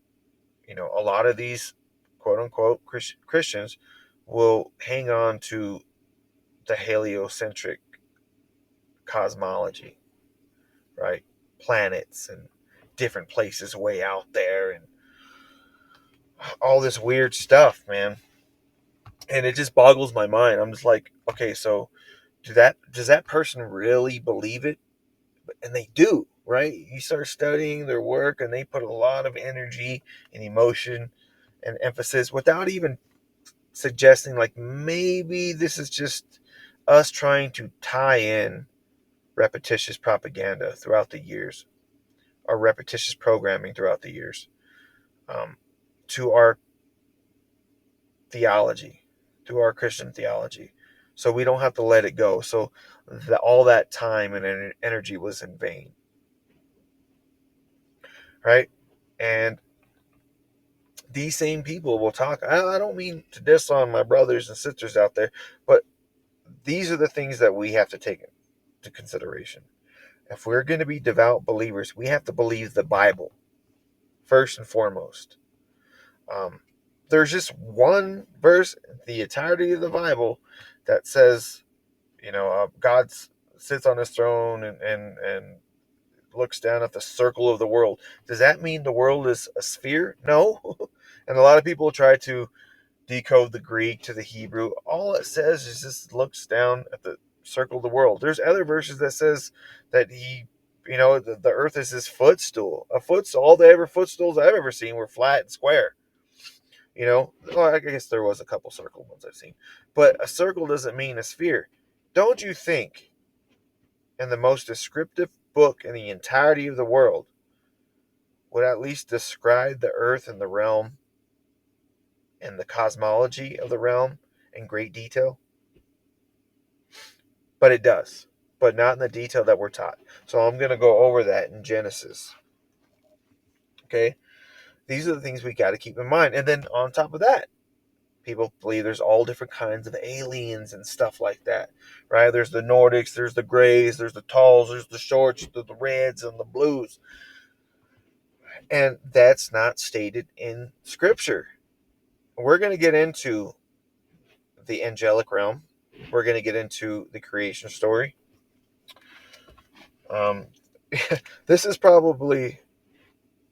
a lot of these quote unquote Christians will hang on to the heliocentric cosmology, right? Planets and different places way out there and all this weird stuff, man. And it just boggles my mind. I'm just like, okay, so does that person really believe it? And they do, right? You start studying their work and they put a lot of energy and emotion and emphasis without even suggesting like maybe this is just us trying to tie in repetitious propaganda throughout the years, or repetitious programming throughout the years, um, to our theology, to our Christian theology. So we don't have to let it go. So all that time and energy was in vain, right? And these same people will talk. I don't mean to diss on my brothers and sisters out there, but these are the things that we have to take into consideration. If we're going to be devout believers, we have to believe the Bible first and foremost. Um, there's just one verse, the entirety of the Bible, that says, God sits on his throne and looks down at the circle of the world. Does that mean the world is a sphere? No. And a lot of people try to decode the Greek to the Hebrew. All it says is just looks down at the circle of the world. There's other verses that says that the earth is his footstool. A footstool. All the ever footstools I've ever seen were flat and square. Well, I guess there was a couple circle ones I've seen, but a circle doesn't mean a sphere. Don't you think, in the most descriptive book in the entirety of the world, would at least describe the earth and the realm and the cosmology of the realm in great detail? But it does, but not in the detail that we're taught. So I'm going to go over that in Genesis. Okay? These are the things we got to keep in mind. And then on top of that, people believe there's all different kinds of aliens and stuff like that, right? There's the Nordics, there's the grays, there's the talls, there's the shorts, the reds, and the blues. And that's not stated in Scripture. We're going to get into the angelic realm. We're going to get into the creation story. Um, this is probably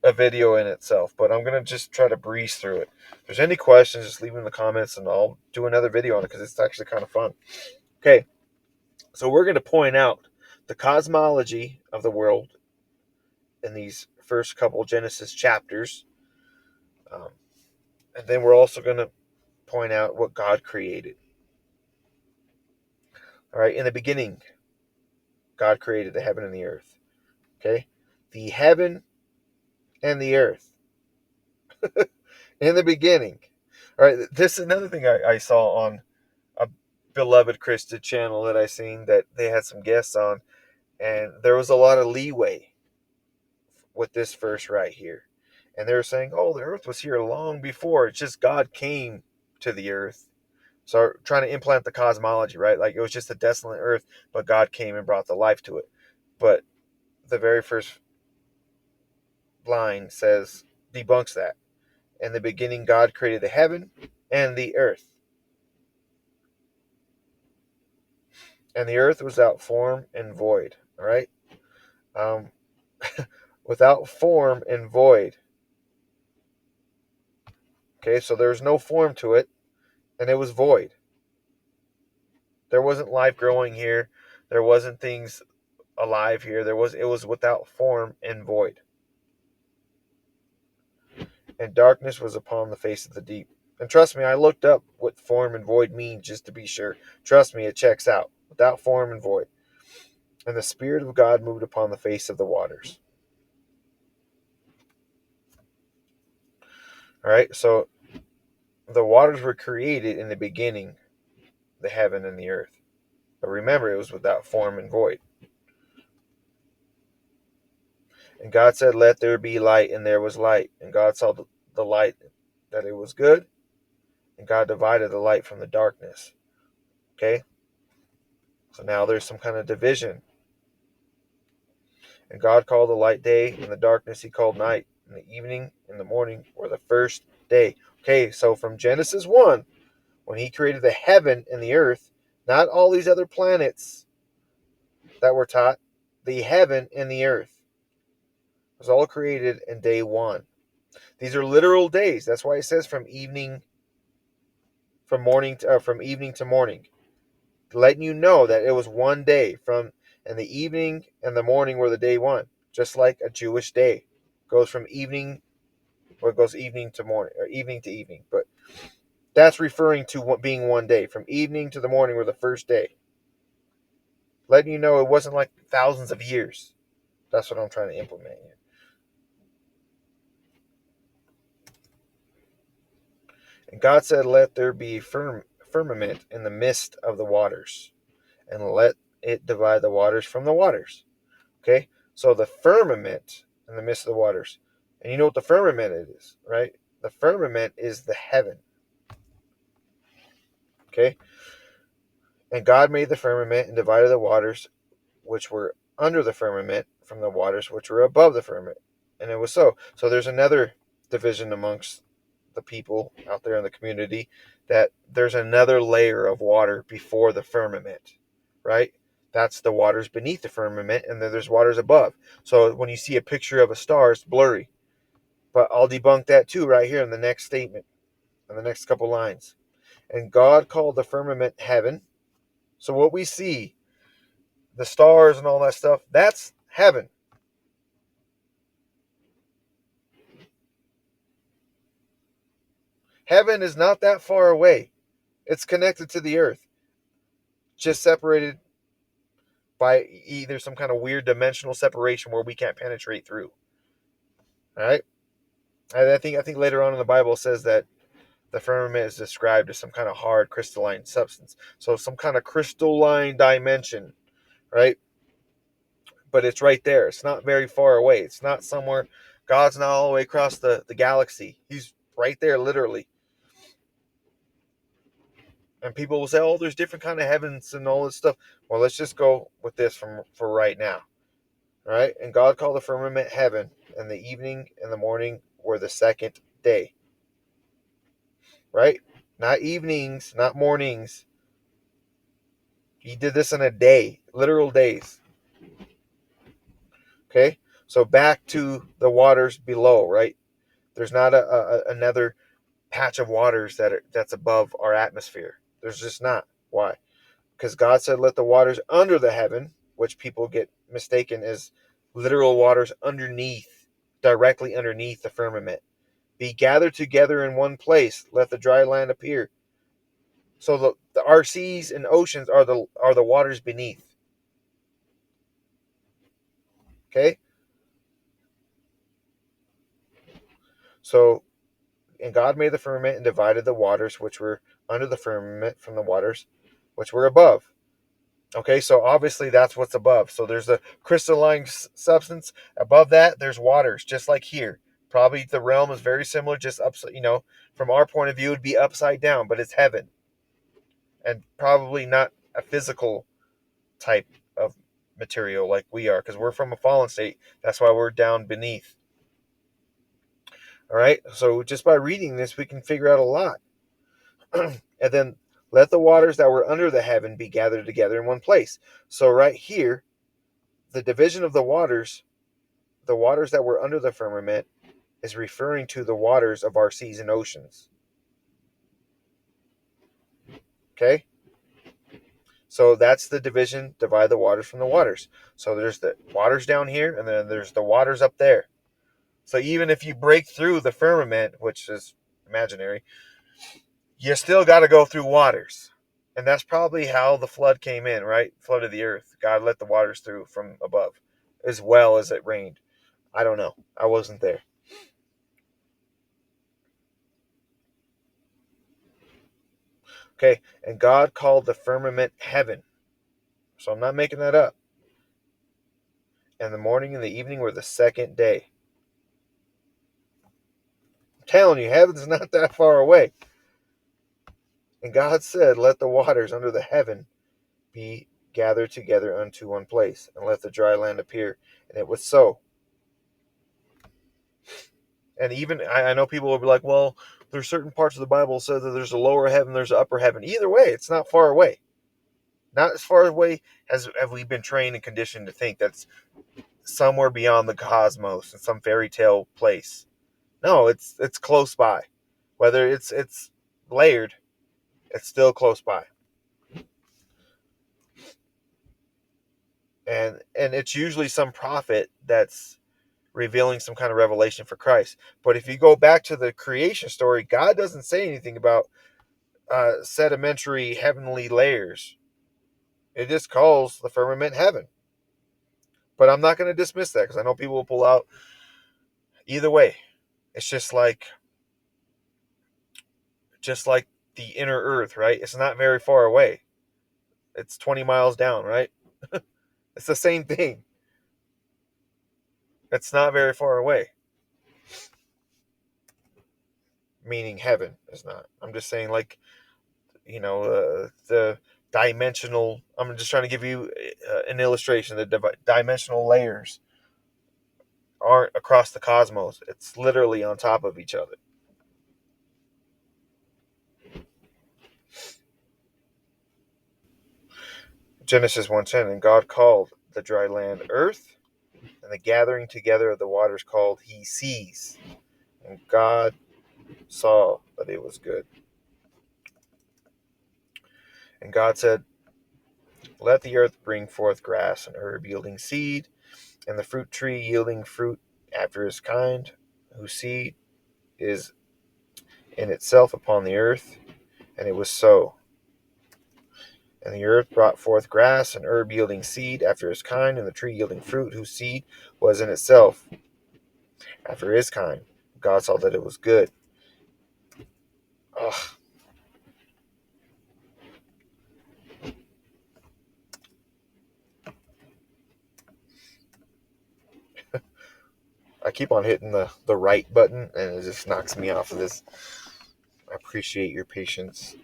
a video in itself, but I'm going to just try to breeze through it. If there's any questions, just leave them in the comments and I'll do another video on it because it's actually kind of fun. Okay, so we're going to point out the cosmology of the world in these first couple Genesis chapters. And then we're also going to point out what God created. All right, in the beginning, God created the heaven and the earth. Okay, the heaven and the earth. In the beginning. All right, this is another thing I saw on a beloved Christian channel that I seen, that they had some guests on, and there was a lot of leeway with this verse right here. And they were saying, oh, the earth was here long before. It's just God came to the earth. So trying to implant the cosmology, right? Like it was just a desolate earth, but God came and brought the life to it. But the very first line debunks that. In the beginning, God created the heaven and the earth. And the earth was without form and void. All right? Um, without form and void. Okay, so there was no form to it, and it was void. There wasn't life growing here. There wasn't things alive here. It was without form and void. And darkness was upon the face of the deep. And trust me, I looked up what form and void mean just to be sure. Trust me, it checks out. Without form and void. And the Spirit of God moved upon the face of the waters. All right, so the waters were created in the beginning, the heaven and the earth. But remember, it was without form and void. And God said, let there be light, and there was light. And God saw the light, that it was good. And God divided the light from the darkness. Okay? So now there's some kind of division. And God called the light day, and the darkness he called night. And the evening and the morning were the first day. Okay, so from Genesis 1, when he created the heaven and the earth, not all these other planets that were taught, the heaven and the earth was all created in day 1. These are literal days. That's why it says from evening to morning, letting you know that it was one day. And the evening and the morning were the day 1, just like a Jewish day goes from evening, or it goes evening to morning, or evening to evening. But That's referring to being one day. From evening to the morning were the first day. Letting you know it wasn't like thousands of years. That's what I'm trying to implement here. And God said, let there be firmament in the midst of the waters, and let it divide the waters from the waters. Okay? So the firmament in the midst of the waters. And you know what the firmament is, right? The firmament is the heaven. Okay? And God made the firmament and divided the waters which were under the firmament from the waters which were above the firmament. And it was so. So there's another division amongst the people out there in the community, that there's another layer of water before the firmament, right? That's the waters beneath the firmament, and then there's waters above. So when you see a picture of a star, it's blurry. But I'll debunk that too right here in the next statement, in the next couple lines. And God called the firmament heaven. So what we see, the stars and all that stuff, that's heaven. Heaven is not that far away. It's connected to the earth, just separated by either some kind of weird dimensional separation where we can't penetrate through. All right. I think later on in the Bible says that the firmament is described as some kind of hard crystalline substance. So some kind of crystalline dimension, right? But it's right there. It's not very far away. It's not somewhere. God's not all the way across the galaxy. He's right there, literally. And people will say, "Oh, there's different kind of heavens and all this stuff." Well, let's just go with this for right now. All right. And God called the firmament heaven, and the evening and the morning were the second day. Right? Not evenings, not mornings. He did this in a day, literal days. Okay? So back to the waters below, right? There's not another patch of waters that's above our atmosphere. There's just not. Why? Because God said, let the waters under the heaven, which people get mistaken as literal waters underneath, directly underneath the firmament, be gathered together in one place. Let the dry land appear. So our seas and oceans are the waters beneath. Okay? So, and God made the firmament and divided the waters which were under the firmament from the waters which were above. Okay, so obviously that's what's above. So there's a crystalline substance. Above that, there's waters, just like here. Probably the realm is very similar, just upside, from our point of view, it would be upside down, but it's heaven. And probably not a physical type of material like we are, because we're from a fallen state. That's why we're down beneath. All right, so just by reading this, we can figure out a lot. And then let the waters that were under the heaven be gathered together in one place. So right here, the division of the waters that were under the firmament, is referring to the waters of our seas and oceans. Okay? So that's the division, divide the waters from the waters. So there's the waters down here, and then there's the waters up there. So even if you break through the firmament, which is imaginary, you still got to go through waters. And that's probably how the flood came in, right? Flood of the earth. God let the waters through from above, as well as it rained. I don't know. I wasn't there. Okay, and God called the firmament heaven. So I'm not making that up. And the morning and the evening were the second day. I'm telling you, heaven's not that far away. And God said, let the waters under the heaven be gathered together unto one place, and let the dry land appear. And it was so. And even, I know people will be like, well, there's certain parts of the Bible that say that there's a lower heaven, there's an upper heaven. Either way, it's not far away. Not as far away as have we been trained and conditioned to think that's somewhere beyond the cosmos in some fairy tale place. No, it's close by. Whether it's layered, it's still close by. And it's usually some prophet that's revealing some kind of revelation for Christ. But if you go back to the creation story, God doesn't say anything about sedimentary heavenly layers. It just calls the firmament heaven. But I'm not going to dismiss that because I know people will pull out either way. It's just like the inner earth, right? It's not very far away. It's 20 miles down, right? It's the same thing. It's not very far away. Meaning heaven is not. I'm just saying, like, the dimensional. I'm just trying to give you an illustration. The dimensional layers aren't across the cosmos. It's literally on top of each other. Genesis 1:10, and God called the dry land earth, and the gathering together of the waters called he seas. And God saw that it was good. And God said, let the earth bring forth grass and herb yielding seed, and the fruit tree yielding fruit after his kind, whose seed is in itself upon the earth. And it was so. And the earth brought forth grass and herb yielding seed after his kind, and the tree yielding fruit, whose seed was in itself after his kind. God saw that it was good. Ugh. I keep on hitting the right button, and it just knocks me off of this. I appreciate your patience.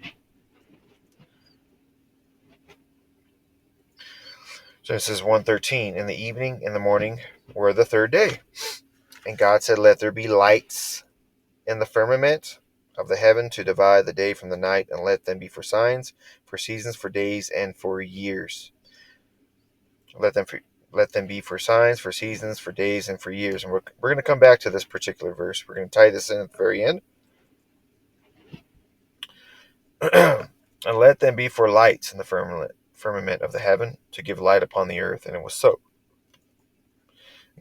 Genesis 1:13, in the evening, in the morning, were the third day. And God said, let there be lights in the firmament of the heaven to divide the day from the night, and let them be for signs, for seasons, for days, and for years. Let them be for signs, for seasons, for days, and for years. And we're going to come back to this particular verse. We're going to tie this in at the very end. And let them be for lights in the firmament of the heaven to give light upon the earth. And it was so.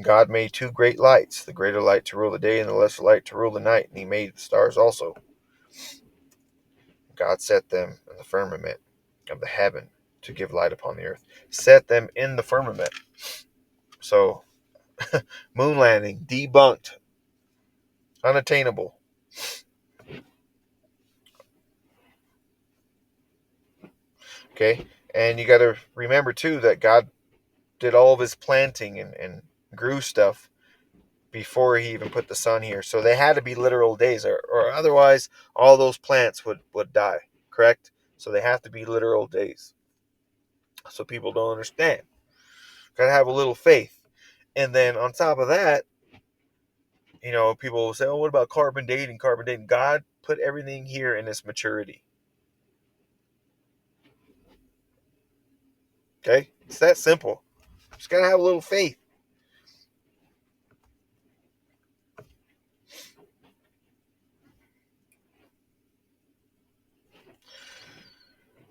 God made two great lights, the greater light to rule the day and the lesser light to rule the night. And he made the stars also. God set them in the firmament of the heaven to give light upon the earth. Set them in the firmament. So, moon landing, debunked, unattainable. Okay? And you got to remember, too, that God did all of his planting and grew stuff before he even put the sun here. So they had to be literal days, or otherwise all those plants would die, correct? So they have to be literal days. So people don't understand. Got to have a little faith. And then on top of that, people will say, oh, what about carbon dating? Carbon dating. God put everything here in its maturity. Okay? It's that simple. Just got to have a little faith.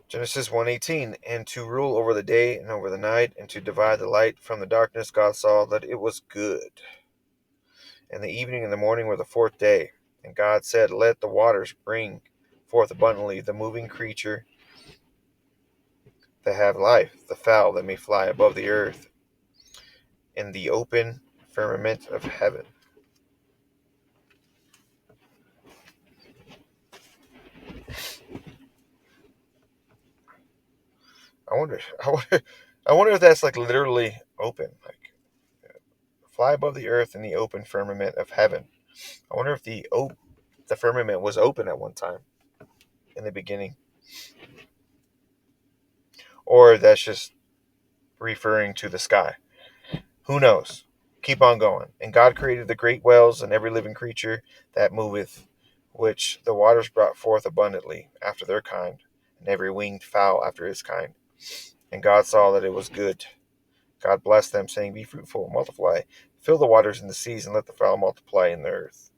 Genesis 1:18, and to rule over the day and over the night, and to divide the light from the darkness, God saw that it was good. And the evening and the morning were the fourth day. And God said, let the waters bring forth abundantly the moving creature that have life, the fowl that may fly above the earth in the open firmament of heaven. I wonder, I wonder, I wonder if that's like literally open, like fly above the earth in the open firmament of heaven. I wonder if the firmament was open at one time in the beginning, or that's just referring to the sky. Who knows? Keep on going. And God created the great whales and every living creature that moveth, which the waters brought forth abundantly after their kind, and every winged fowl after his kind. And God saw that it was good. God blessed them, saying, be fruitful, multiply, fill the waters in the seas, and let the fowl multiply in the earth.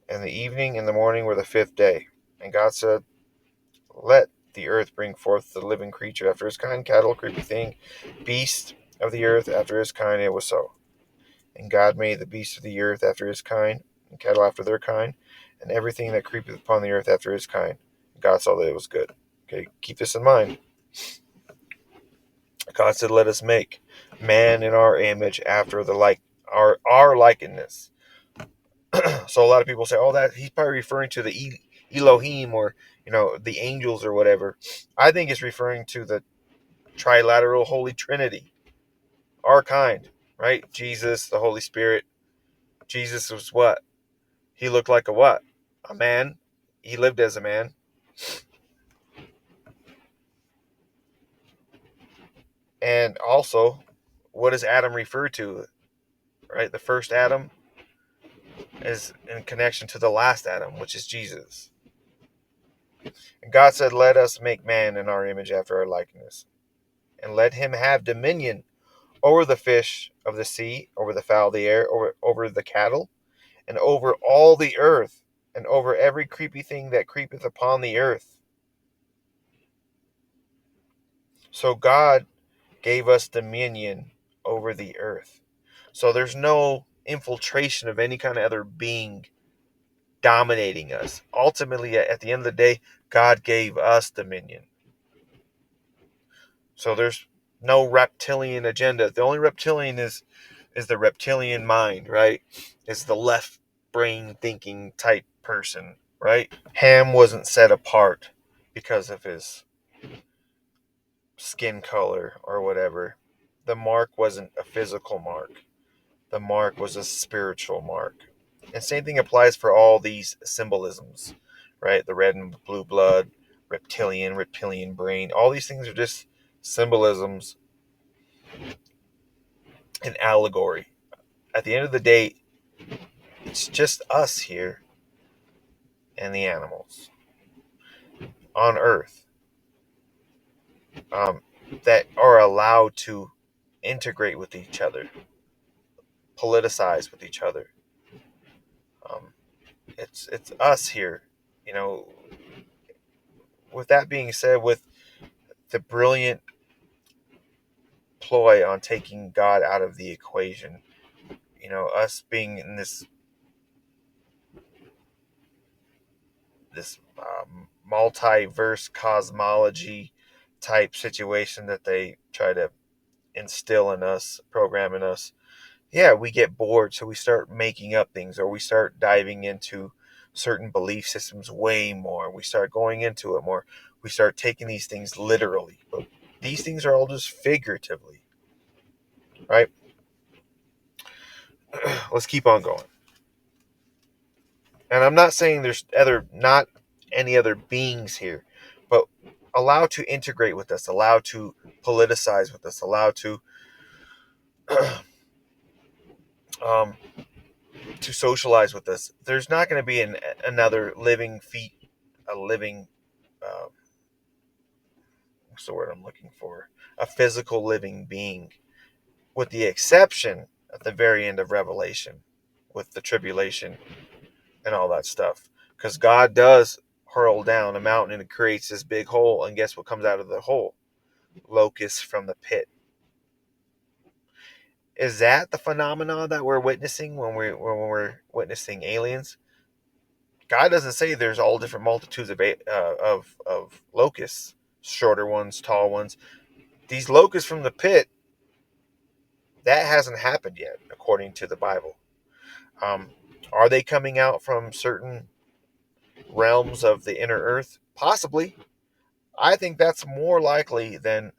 And the evening and the morning were the fifth day. And God said, let the earth bring forth the living creature after his kind, cattle, creepy thing, beast of the earth after his kind. It was so. And God made the beasts of the earth after his kind, and cattle after their kind, and everything that creepeth upon the earth after his kind. God saw that it was good. Okay, keep this in mind. God said, "Let us make man in our image, after the like our likeness." So a lot of people say, "Oh, that he's probably referring to the Elohim, or the angels or whatever." I think it's referring to the trilateral Holy Trinity, our kind, right? Jesus, the Holy Spirit. Jesus was what? He looked like a what? A man. He lived as a man. And also, what does Adam refer to? Right? The first Adam is in connection to the last Adam, which is Jesus. And God said, "Let us make man in our image, after our likeness, and let him have dominion over the fish of the sea, over the fowl of the air, over the cattle, and over all the earth, and over every creepy thing that creepeth upon the earth." So God gave us dominion over the earth. So there's no infiltration of any kind of other being dominating us. Ultimately, at the end of the day, God gave us dominion. So there's no reptilian agenda. The only reptilian is the reptilian mind, right? It's the left brain thinking type person, right? Ham wasn't set apart because of his skin color or whatever. The mark wasn't a physical mark. The mark was a spiritual mark. And same thing applies for all these symbolisms, right? The red and blue blood, reptilian brain. All these things are just symbolisms and allegory. At the end of the day, it's just us here and the animals on Earth, um, that are allowed to integrate with each other, politicize with each other. Um, it's us here, you know. With that being said, with the brilliant ploy on taking God out of the equation, us being in this multiverse cosmology type situation that they try to instill in us, program in us. Yeah, we get bored, so we start making up things, or we start diving into certain belief systems way more. We start going into it more. We start taking these things literally. But these things are all just figuratively, right? Let's keep on going. And I'm not saying there's not any other beings here, but allow to integrate with us, allow to politicize with us, allow um, to socialize with us. There's not going to be another living feat, a living, uh, what's the word I'm looking for? A physical living being, with the exception at the very end of Revelation, with the tribulation and all that stuff. Because God does hurl down a mountain and it creates this big hole, and guess what comes out of the hole? Locusts from the pit. Is that the phenomenon that we're witnessing when we're witnessing aliens? God doesn't say there's all different multitudes of locusts, shorter ones, tall ones. These locusts from the pit, that hasn't happened yet, according to the Bible. Um, are they coming out from certain realms of the inner earth? Possibly. I think that's more likely than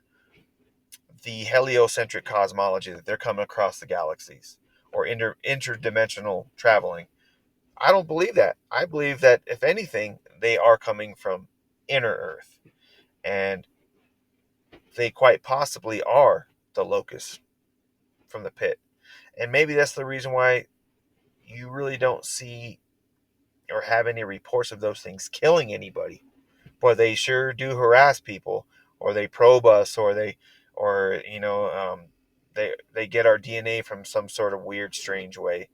the heliocentric cosmology that they're coming across the galaxies, or interdimensional traveling. I don't believe that. I believe that, if anything, they are coming from inner earth, and they quite possibly are the locusts from the pit. And maybe that's the reason why you really don't see or have any reports of those things killing anybody. But they sure do harass people, or they probe us, or they get our DNA from some sort of weird, strange way.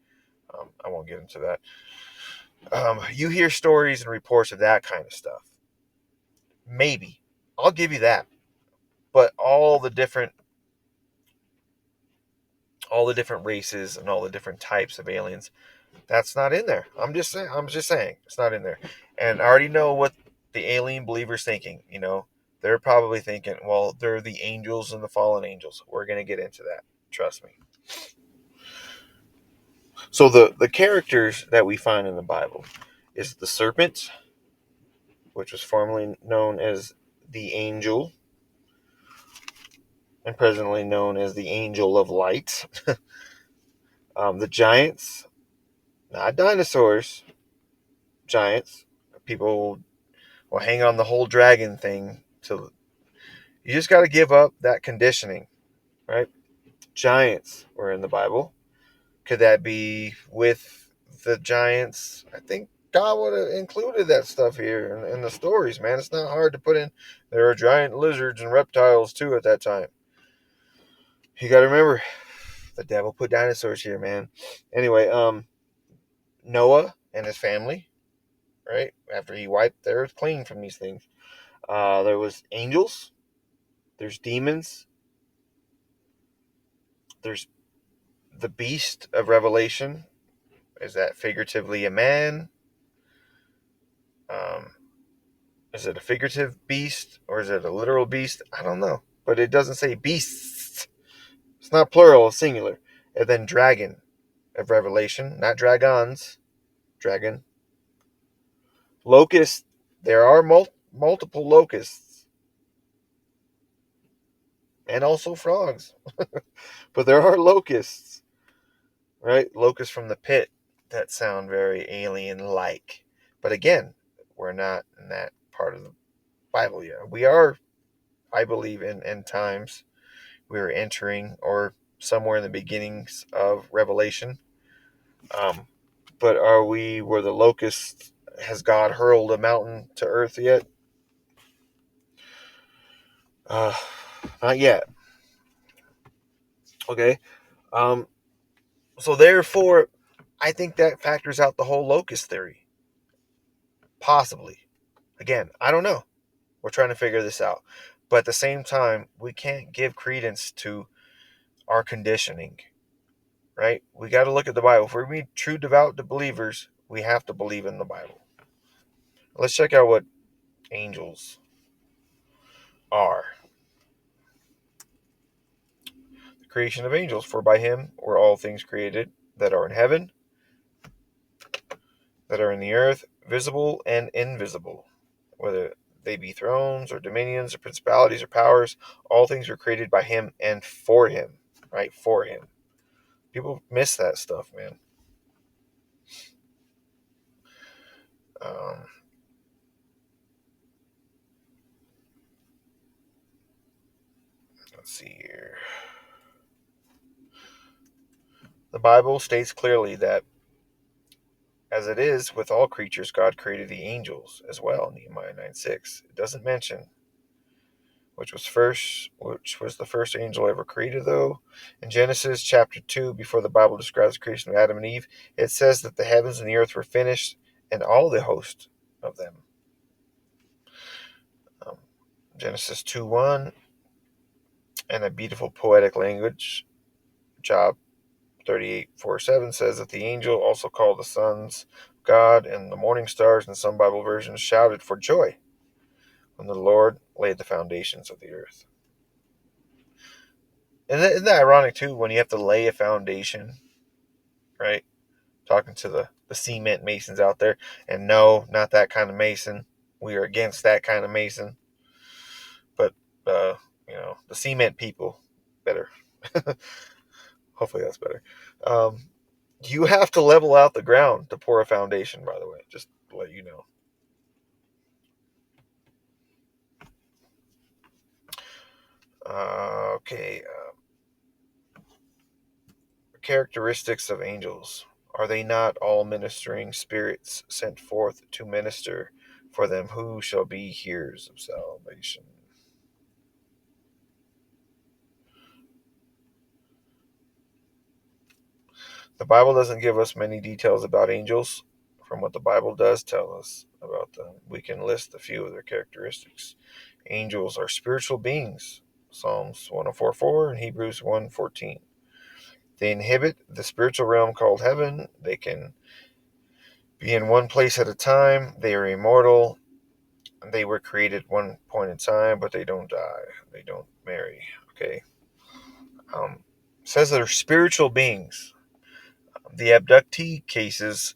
I won't get into that. You hear stories and reports of that kind of stuff. Maybe I'll give you that, but all the different races and all the different types of aliens, that's not in there. I'm just saying it's not in there. And I already know what the alien believers thinking? They're probably thinking, well, they're the angels and the fallen angels. We're going to get into that. Trust me. So the characters that we find in the Bible is the serpent, which was formerly known as the angel and presently known as the angel of light. The giants, not dinosaurs, giants. People will hang on the whole dragon thing. You just got to give up that conditioning, right? Giants were in the Bible. Could that be with the giants? I think God would have included that stuff here in the stories, man. It's not hard to put in. There are giant lizards and reptiles too at that time. You got to remember, the devil put dinosaurs here, man. Anyway, Noah and his family, right? After he wiped the earth clean from these things, there was angels. There's demons. There's the beast of Revelation. Is that figuratively a man? Um, is it a figurative beast or is it a literal beast? I don't know. But it doesn't say beasts. It's not plural, it's singular. And then dragon of Revelation, not dragons. Dragon. Locust. There are multiple locusts. And also frogs. But there are locusts. Right? Locusts from the pit that sound very alien-like. But again, we're not in that part of the Bible yet. We are, I believe, in end times. We are entering, or somewhere in the beginnings of Revelation. But are we where the locust, has God hurled a mountain to earth yet? Uh, Not yet. Okay. Um, so therefore, I think that factors out the whole locust theory. Possibly. Again, I don't know. We're trying to figure this out. But at the same time, we can't give credence to our conditioning, right? We got to look at the Bible. If we're going to be true devout believers, we have to believe in the Bible. Let's check out what angels are. The creation of angels, for by him were all things created that are in heaven, that are in the earth, visible and invisible, whether they be thrones or dominions or principalities or powers, all things were created by him and for him, right? For him. People miss that stuff, man. Um, let's see here. The Bible states clearly that, as it is with all creatures, God created the angels as well. Nehemiah 9:6. It doesn't mention which was the first angel ever created, though. In Genesis chapter 2, before the Bible describes the creation of Adam and Eve, it says that the heavens and the earth were finished and all the host of them. Um, Genesis 2:1, and a beautiful poetic language, Job 38:4-7 says that the angel, also called the sons of God and the morning stars in some Bible versions, shouted for joy when the Lord laid the foundations of the earth. And isn't that ironic too, when you have to lay a foundation, right? Talking to the cement masons out there, and no, not that kind of mason. We are against that kind of mason. But uh, the cement people better. Hopefully that's better. You have to level out the ground to pour a foundation, by the way, just to let you know. Okay. Characteristics of angels. Are they not all ministering spirits sent forth to minister for them who shall be hearers of salvation? The Bible doesn't give us many details about angels. From what the Bible does tell us about them, we can list a few of their characteristics. Angels are spiritual beings. Psalms 104:4 and Hebrews 1:14. They inhabit the spiritual realm called heaven. They can be in one place at a time. They are immortal. They were created one point in time, but they don't die. They don't marry. Okay. Um, says they're spiritual beings. The abductee cases,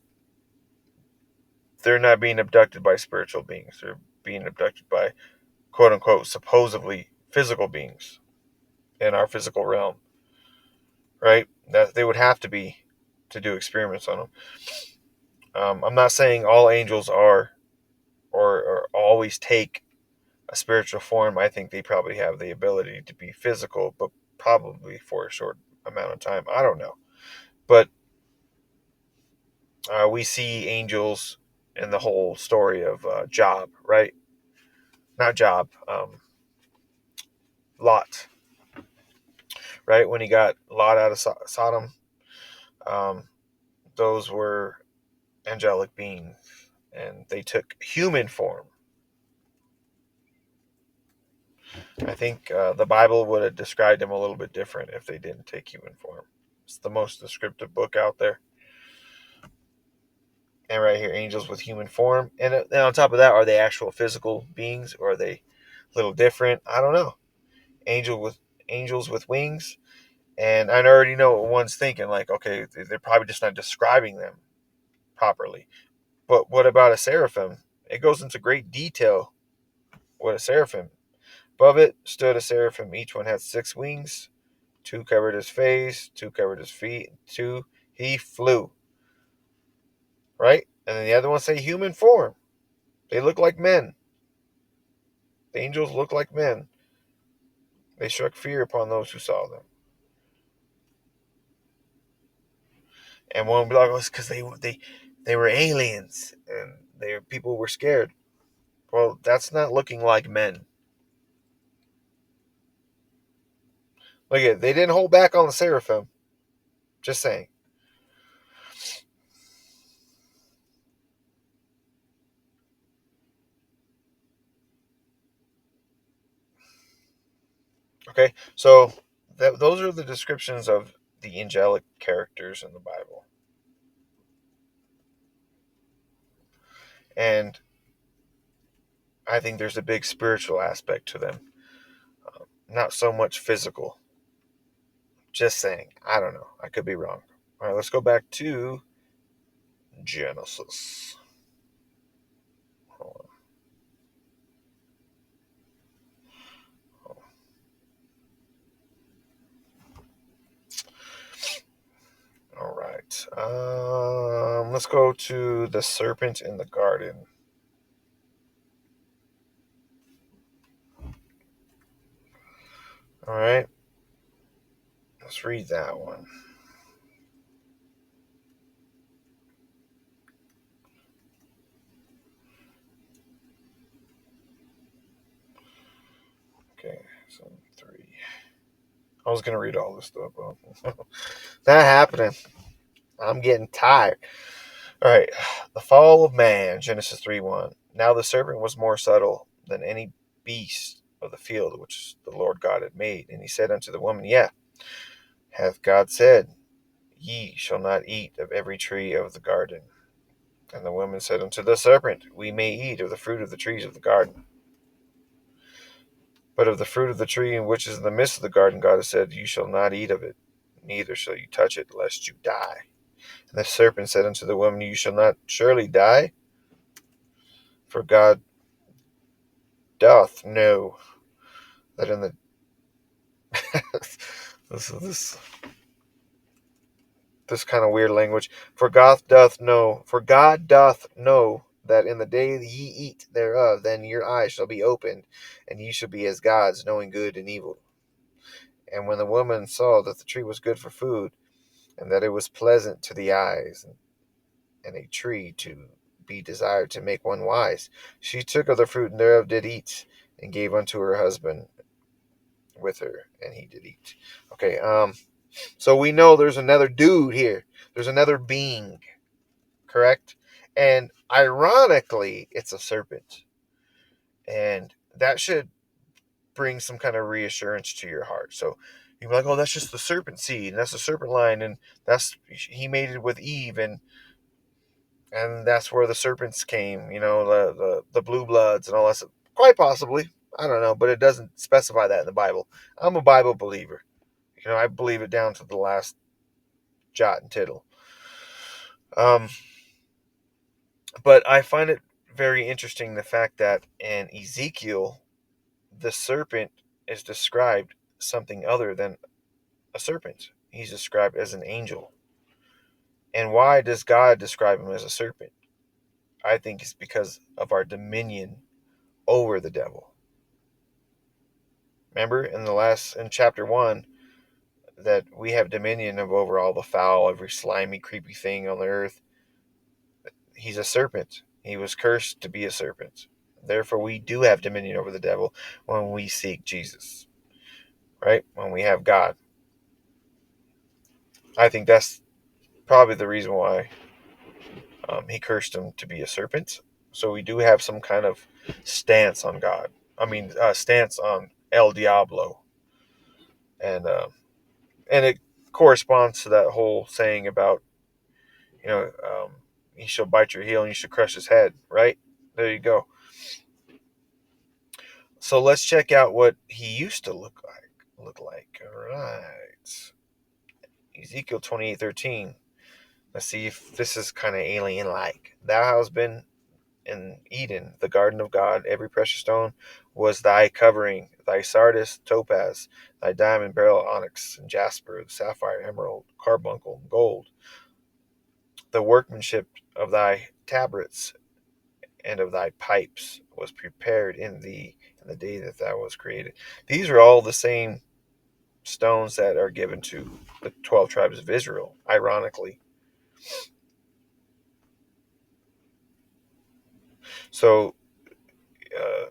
they're not being abducted by spiritual beings. They're being abducted by quote unquote supposedly physical beings in our physical realm, right? That they would have to be to do experiments on them. I'm not saying all angels are or always take a spiritual form. I think they probably have the ability to be physical, but probably for a short amount of time. I don't know. But we see angels in the whole story of Job, right? Not Job, Lot, right? When he got Lot out of Sodom, um, those were angelic beings, and they took human form. I think the Bible would have described them a little bit different if they didn't take human form. It's the most descriptive book out there. And right here, angels with human form. And on top of that, are they actual physical beings, or are they a little different? I don't know. Angel with angels with wings, and I already know what one's thinking. Like, okay, they're probably just not describing them properly. But what about a seraphim? It goes into great detail. What a seraphim. Above it stood a seraphim. Each one had 6 wings. 2 covered his face, 2 covered his feet, 2 he flew. Right? And then the other ones say human form. They look like men. The angels look like men. They struck fear upon those who saw them. And one will be like, oh, it's because they were aliens and people were scared. Well, that's not looking like men. Look at it. They didn't hold back on the seraphim. Just saying. Okay, so those are the descriptions of the angelic characters in the Bible. And I think there's a big spiritual aspect to them, not so much physical. Just saying. I don't know. I could be wrong. All right, let's go back to Genesis. Hold on. All right. Let's go to the serpent in the garden. All right. Let's read that one. Okay. So 3. I was gonna read all this stuff, but not happening. I'm getting tired. All right. The fall of man, Genesis 3:1. Now the serpent was more subtle than any beast of the field which the Lord God had made. And he said unto the woman, yeah, hath God said, ye shall not eat of every tree of the garden. And the woman said unto the serpent, we may eat of the fruit of the trees of the garden. But of the fruit of the tree in which is in the midst of the garden, God has said, you shall not eat of it, neither shall you touch it, lest you die. And the serpent said unto the woman, you shall not surely die, for God doth know that in the this this kind of weird language. For God doth know that in the day that ye eat thereof, then your eyes shall be opened, and ye shall be as gods, knowing good and evil. And when the woman saw that the tree was good for food, and that it was pleasant to the eyes, and a tree to be desired to make one wise, she took of the fruit and thereof did eat, and gave unto her husband with her, and he did eat. Okay, so we know there's another dude here. There's another being, correct? And ironically, it's a serpent. And that should bring some kind of reassurance to your heart. So you're like, oh, that's just the serpent seed, and that's the serpent line, and that's he made it with Eve, and and that's where the serpents came. The blue bloods and all that stuff. Quite possibly, I don't know, but it doesn't specify that in the Bible. I'm a Bible believer. I believe it down to the last jot and tittle. Um, but I find it very interesting the fact that in Ezekiel, the serpent is described something other than a serpent. He's described as an angel. And why does God describe him as a serpent? I think it's because of our dominion over the devil. Remember in chapter 1 that we have dominion over all the foul, every slimy, creepy thing on the earth. He's a serpent. He was cursed to be a serpent. Therefore, we do have dominion over the devil when we seek Jesus, right? When we have God. I think that's probably the reason why he cursed him to be a serpent. So we do have some kind of stance on God. Stance on El Diablo, and it corresponds to that whole saying about you know he shall bite your heel and you should crush his head. Right there, you go. So let's check out what he used to look like. All right, Ezekiel 28:13. Let's see if this is kind of alien-like. Thou hast been in Eden, the garden of God. Every precious stone was thy covering, thy sardius, topaz, thy diamond, beryl, onyx, and jasper, sapphire, emerald, carbuncle, gold. The workmanship of thy tabrets and of thy pipes was prepared in thee in the day that thou was created. These are all the same stones that are given to the 12 tribes of Israel, ironically. So, uh,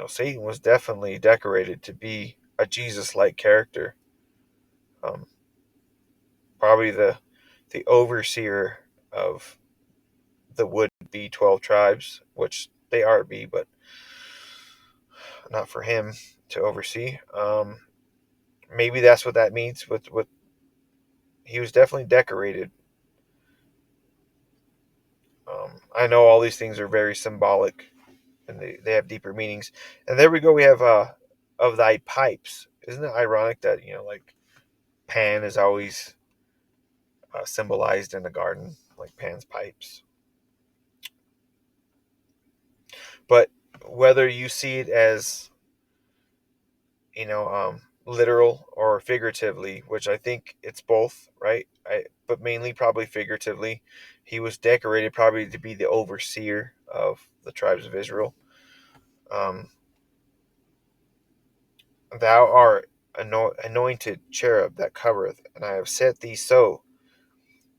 Satan was definitely decorated to be a Jesus-like character. Um, Probably the overseer of the would-be 12 tribes, which they are to be, but not for him to oversee. Maybe that's what that means. With he was definitely decorated. I know all these things are very symbolic, and they have deeper meanings. And there we go. We have of thy pipes. Isn't it ironic that like Pan is always symbolized in the garden, like Pan's pipes? But whether you see it as literal or figuratively, which I think it's both, right? But mainly probably figuratively. He was decorated probably to be the overseer of the tribes of Israel. Um, Thou art anointed cherub that covereth, and I have set thee so.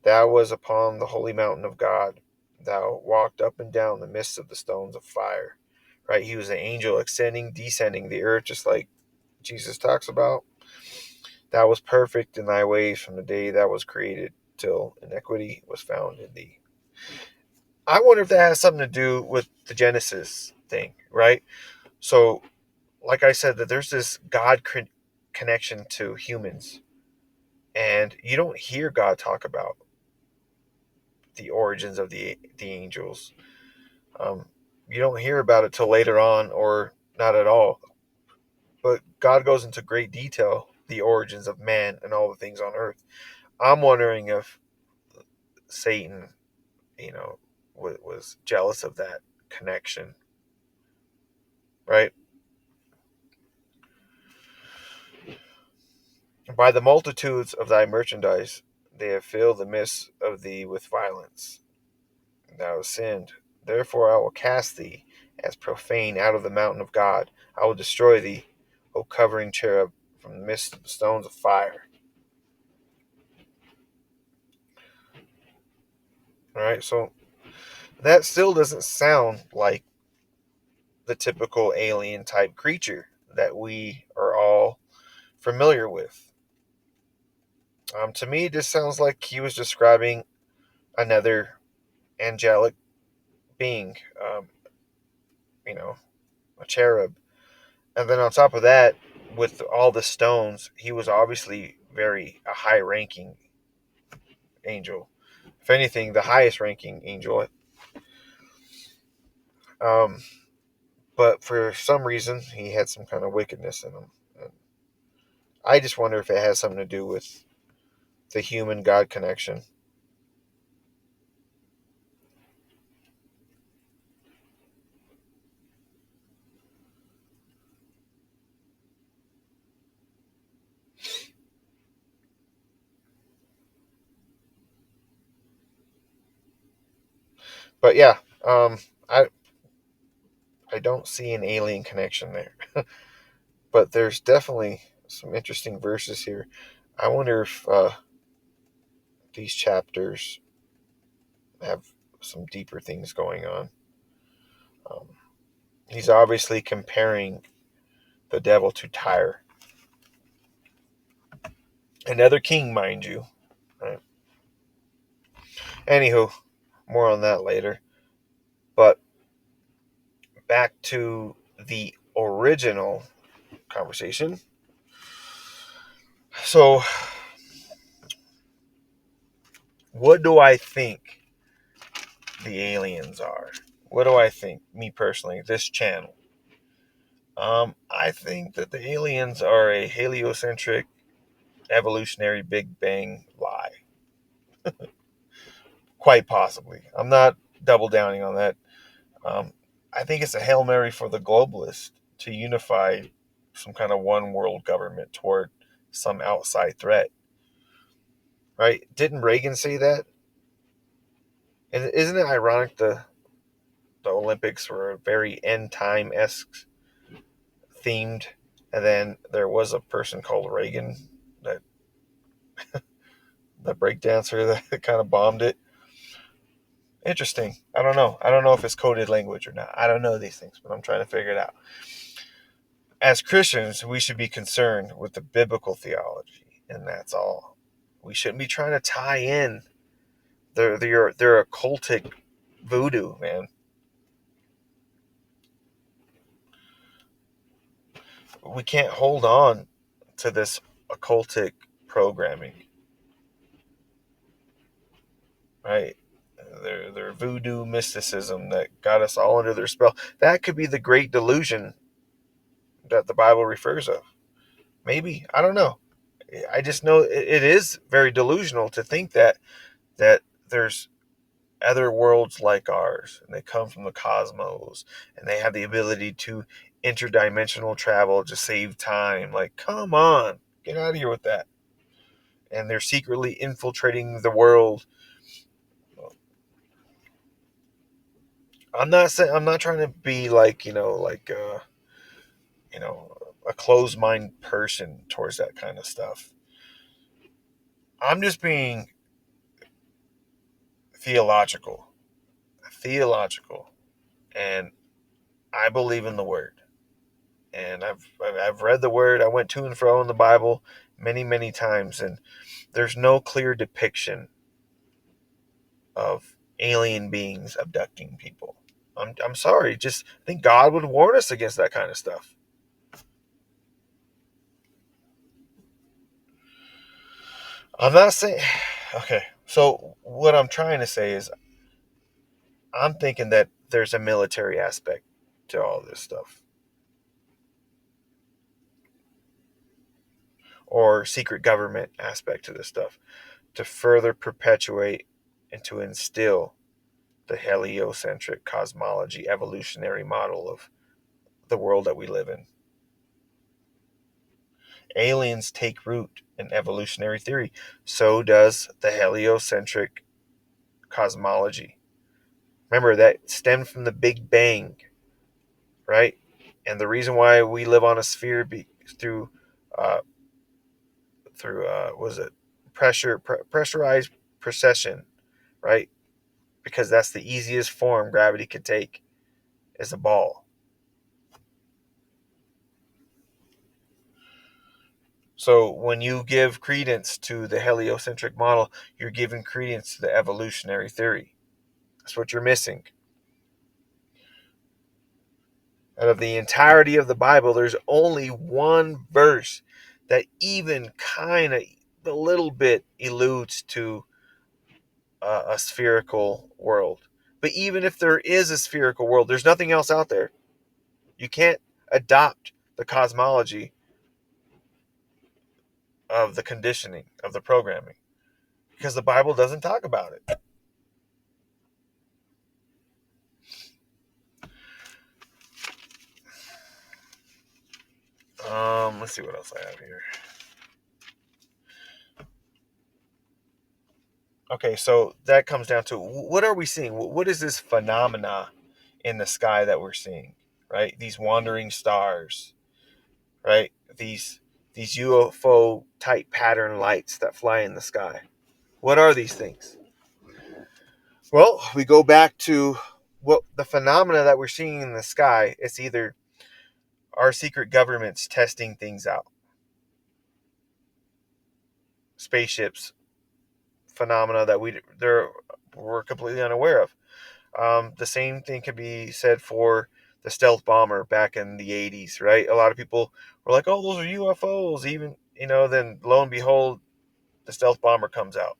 Thou was upon the holy mountain of God. Thou walked up and down the midst of the stones of fire. Right? He was an angel ascending, descending the earth, just like Jesus talks about. Thou was perfect in thy ways from the day thou was created till iniquity was found in thee. I wonder if that has something to do with the Genesis thing, right? So, like I said, that there's this God connection to humans, and you don't hear God talk about the origins of the angels. Um, you don't hear about it till later on, or not at all. But God goes into great detail the origins of man and all the things on earth. I'm wondering if Satan, you know, was jealous of that connection, right? By the multitudes of thy merchandise, they have filled the midst of thee with violence. Thou hast sinned. Therefore I will cast thee as profane out of the mountain of God. I will destroy thee, O covering cherub, from the midst of the stones of fire. All right, so that still doesn't sound like the typical alien type creature that we are all familiar with. To me, this sounds like he was describing another angelic being, you know, a cherub. And then on top of that, with all the stones, he was obviously very a high ranking angel. If anything, the highest ranking angel. Um, but for some reason, he had some kind of wickedness in him. And I just wonder if it has something to do with the human God connection. But yeah, um, I I don't see an alien connection there. But there's definitely some interesting verses here. I wonder if these chapters have some deeper things going on. Um, he's obviously comparing the devil to Tyre, another king, mind you. Right? Anywho, more on that later. But back to the original conversation. So, what do I think the aliens are? What do I think, me personally, this channel? I think that the aliens are a heliocentric evolutionary Big Bang lie. Quite possibly. I'm not double downing on that. Um, I think it's a Hail Mary for the globalists to unify some kind of one world government toward some outside threat. Right? Didn't Reagan say that? And isn't it ironic the Olympics were very end time esque themed, and then there was a person called Reagan, that the breakdancer that kind of bombed it. Interesting. I don't know. I don't know if it's coded language or not. I don't know these things, but I'm trying to figure it out. As Christians, we should be concerned with the biblical theology, and that's all. We shouldn't be trying to tie in their occultic voodoo, man. We can't hold on to this occultic programming, right? Their voodoo mysticism that got us all under their spell. That could be the great delusion that the Bible refers of. Maybe, I don't know. I just know it is very delusional to think that there's other worlds like ours, and they come from the cosmos, and they have the ability to interdimensional travel to save time. Like, come on, get out of here with that. And they're secretly infiltrating the world. I'm not trying to be like, you know a closed mind person towards that kind of stuff. I'm just being theological, theological, and I believe in the word. And I've read the word. I went to and fro in the Bible many times, and there's no clear depiction of alien beings abducting people. I'm sorry. Just I think God would warn us against that kind of stuff. I'm not saying. Okay, so what I'm trying to say is, I'm thinking that there's a military aspect to all this stuff, or secret government aspect to this stuff, to further perpetuate and to instill the heliocentric cosmology evolutionary model of the world that we live in. Aliens take root in evolutionary theory. So does the heliocentric cosmology. Remember, that stemmed from the Big Bang, right? And the reason why we live on a sphere through uh, was it pressurized precession, right? Because that's the easiest form gravity could take, is a ball. So when you give credence to the heliocentric model, you're giving credence to the evolutionary theory. That's what you're missing. Out of the entirety of the Bible, there's only one verse that even kind of a little bit alludes to a spherical world. But even if there is a spherical world, there's nothing else out there. You can't adopt the cosmology of the conditioning, of the programming, because the Bible doesn't talk about it. Let's see what else I have here. Okay, so that comes down to, what are we seeing? What is this phenomena in the sky that we're seeing? Right? These wandering stars, right? These UFO type pattern lights that fly in the sky. What are these things? Well, we go back to what the phenomena that we're seeing in the sky. It's either our secret governments testing things out, spaceships, phenomena that we're completely unaware of. The same thing can be said for the stealth bomber back in the 80s, right? A lot of people were like, oh, those are UFOs. Even, then lo and behold, the stealth bomber comes out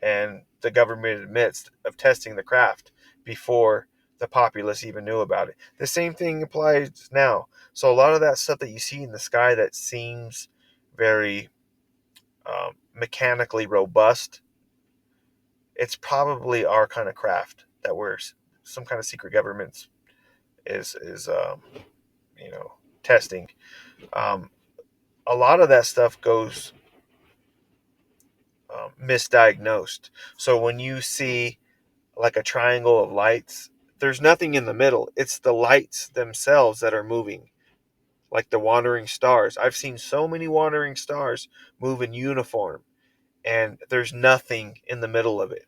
and the government admits of testing the craft before the populace even knew about it. The same thing applies now. So a lot of that stuff that you see in the sky that seems very mechanically robust, it's probably our kind of craft that we're some kind of secret government is you know testing. Um, a lot of that stuff goes misdiagnosed. So when you see like a triangle of lights, there's nothing in the middle. It's the lights themselves that are moving, like the wandering stars. I've seen so many wandering stars move in uniform, and there's nothing in the middle of it.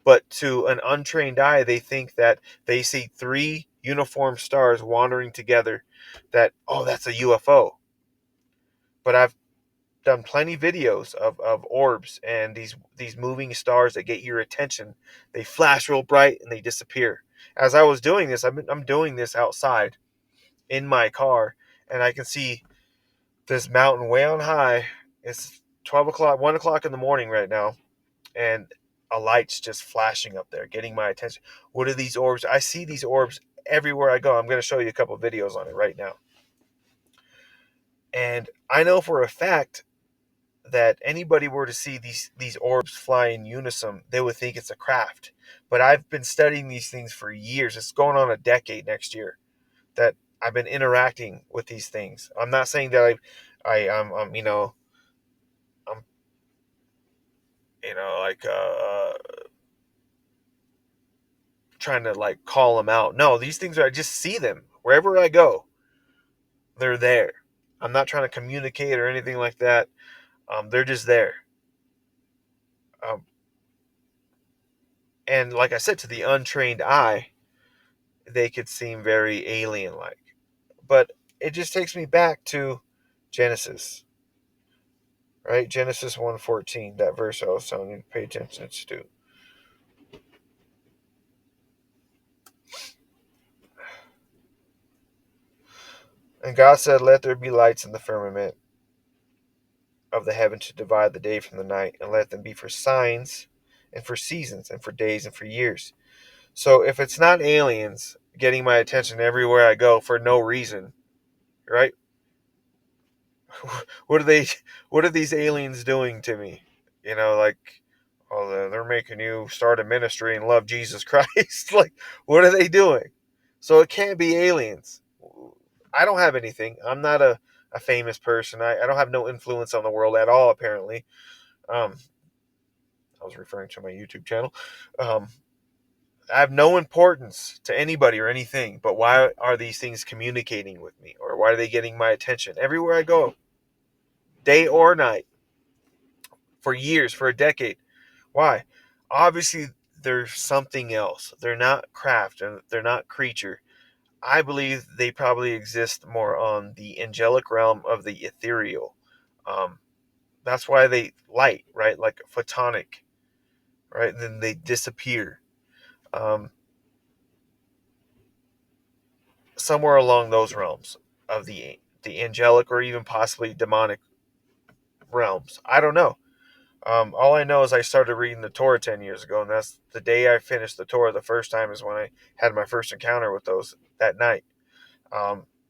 But to an untrained eye, they think that they see three uniform stars wandering together, that, oh, that's a UFO. But I've done plenty videos of orbs and these moving stars that get your attention. They flash real bright and they disappear. As I was doing this, I'm doing this outside in my car, and I can see this mountain way on high. It's 12 o'clock, 1 o'clock in the morning right now, and a light's just flashing up there, getting my attention. What are these orbs? I see these orbs everywhere I go. I'm going to show you a couple of videos on it right now. And I know for a fact that anybody were to see these orbs fly in unison, they would think it's a craft. But I've been studying these things for years. It's going on a decade next year that I've been interacting with these things. I'm not saying that I'm I'm like trying to like call them out. No, these things I just see them wherever I go. They're there. I'm not trying to communicate or anything like that. They're just there. Um, and like I said, to the untrained eye, they could seem very alien-like. But it just takes me back to Genesis, right? Genesis 1:14, that verse I was telling you to pay attention to. And God said, let there be lights in the firmament of the heaven to divide the day from the night, and let them be for signs and for seasons and for days and for years. So if it's not aliens getting my attention everywhere I go for no reason, right? what are they? What are these aliens doing to me? Like, oh, they're making you start a ministry and love Jesus Christ. Like, what are they doing? So it can't be aliens. I don't have anything. I'm not a famous person. I don't have no influence on the world at all, apparently. Um, I was referring to my YouTube channel. Um, I have no importance to anybody or anything, but why are these things communicating with me? Or why are they getting my attention everywhere I go, day or night, for years, for a decade? Why? Obviously, there's something else. They're not craft and they're not creature. I believe they probably exist more on the angelic realm of the ethereal. Um, that's why they light, right? Like photonic, right? And then they disappear. Um, Somewhere along those realms of the angelic or even possibly demonic realms. I don't know. All I know is I started reading the Torah 10 years ago, and that's the day I finished the Torah the first time is when I had my first encounter with those that night.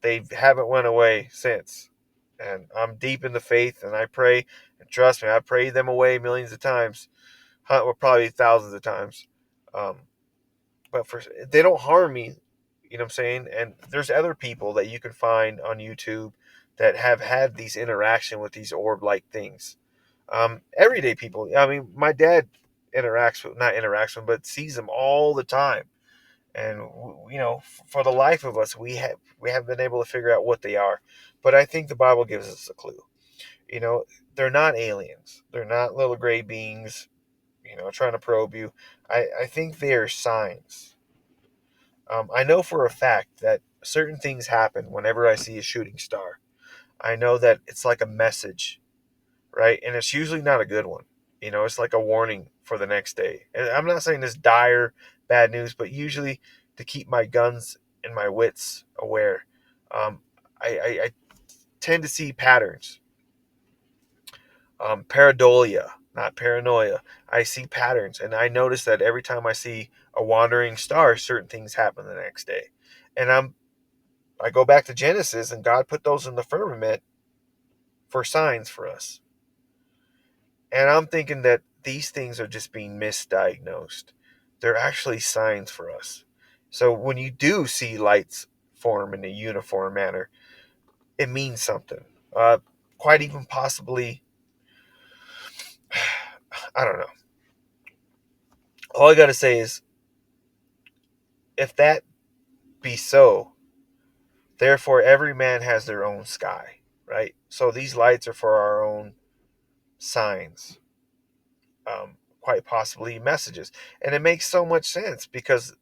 They haven't went away since. And I'm deep in the faith, and I pray, and trust me, I prayed them away millions of times, well, probably thousands of times. Um, but they don't harm me, you know what I'm saying? And there's other people that you can find on YouTube that have had these interaction with these orb-like things. Everyday people. I mean, my dad not interacts with, but sees them all the time. And for the life of us, we haven't been able to figure out what they are. But I think the Bible gives us a clue. You know, they're not aliens. They're not little gray beings. Trying to probe you. I think they are signs. I know for a fact that certain things happen whenever I see a shooting star. I know that it's like a message, right? And it's usually not a good one. It's like a warning for the next day. And I'm not saying this dire bad news, but usually to keep my guns and my wits aware. Um, I tend to see patterns. Pareidolia, not paranoia. I see patterns, and I notice that every time I see a wandering star, certain things happen the next day. And I go back to Genesis, and God put those in the firmament for signs for us. And I'm thinking that these things are just being misdiagnosed. They're actually signs for us. So when you do see lights form in a uniform manner, it means something. Quite even possibly, I don't know. All I got to say is, if that be so, therefore every man has their own sky, right? So these lights are for our own signs, quite possibly messages. And it makes so much sense because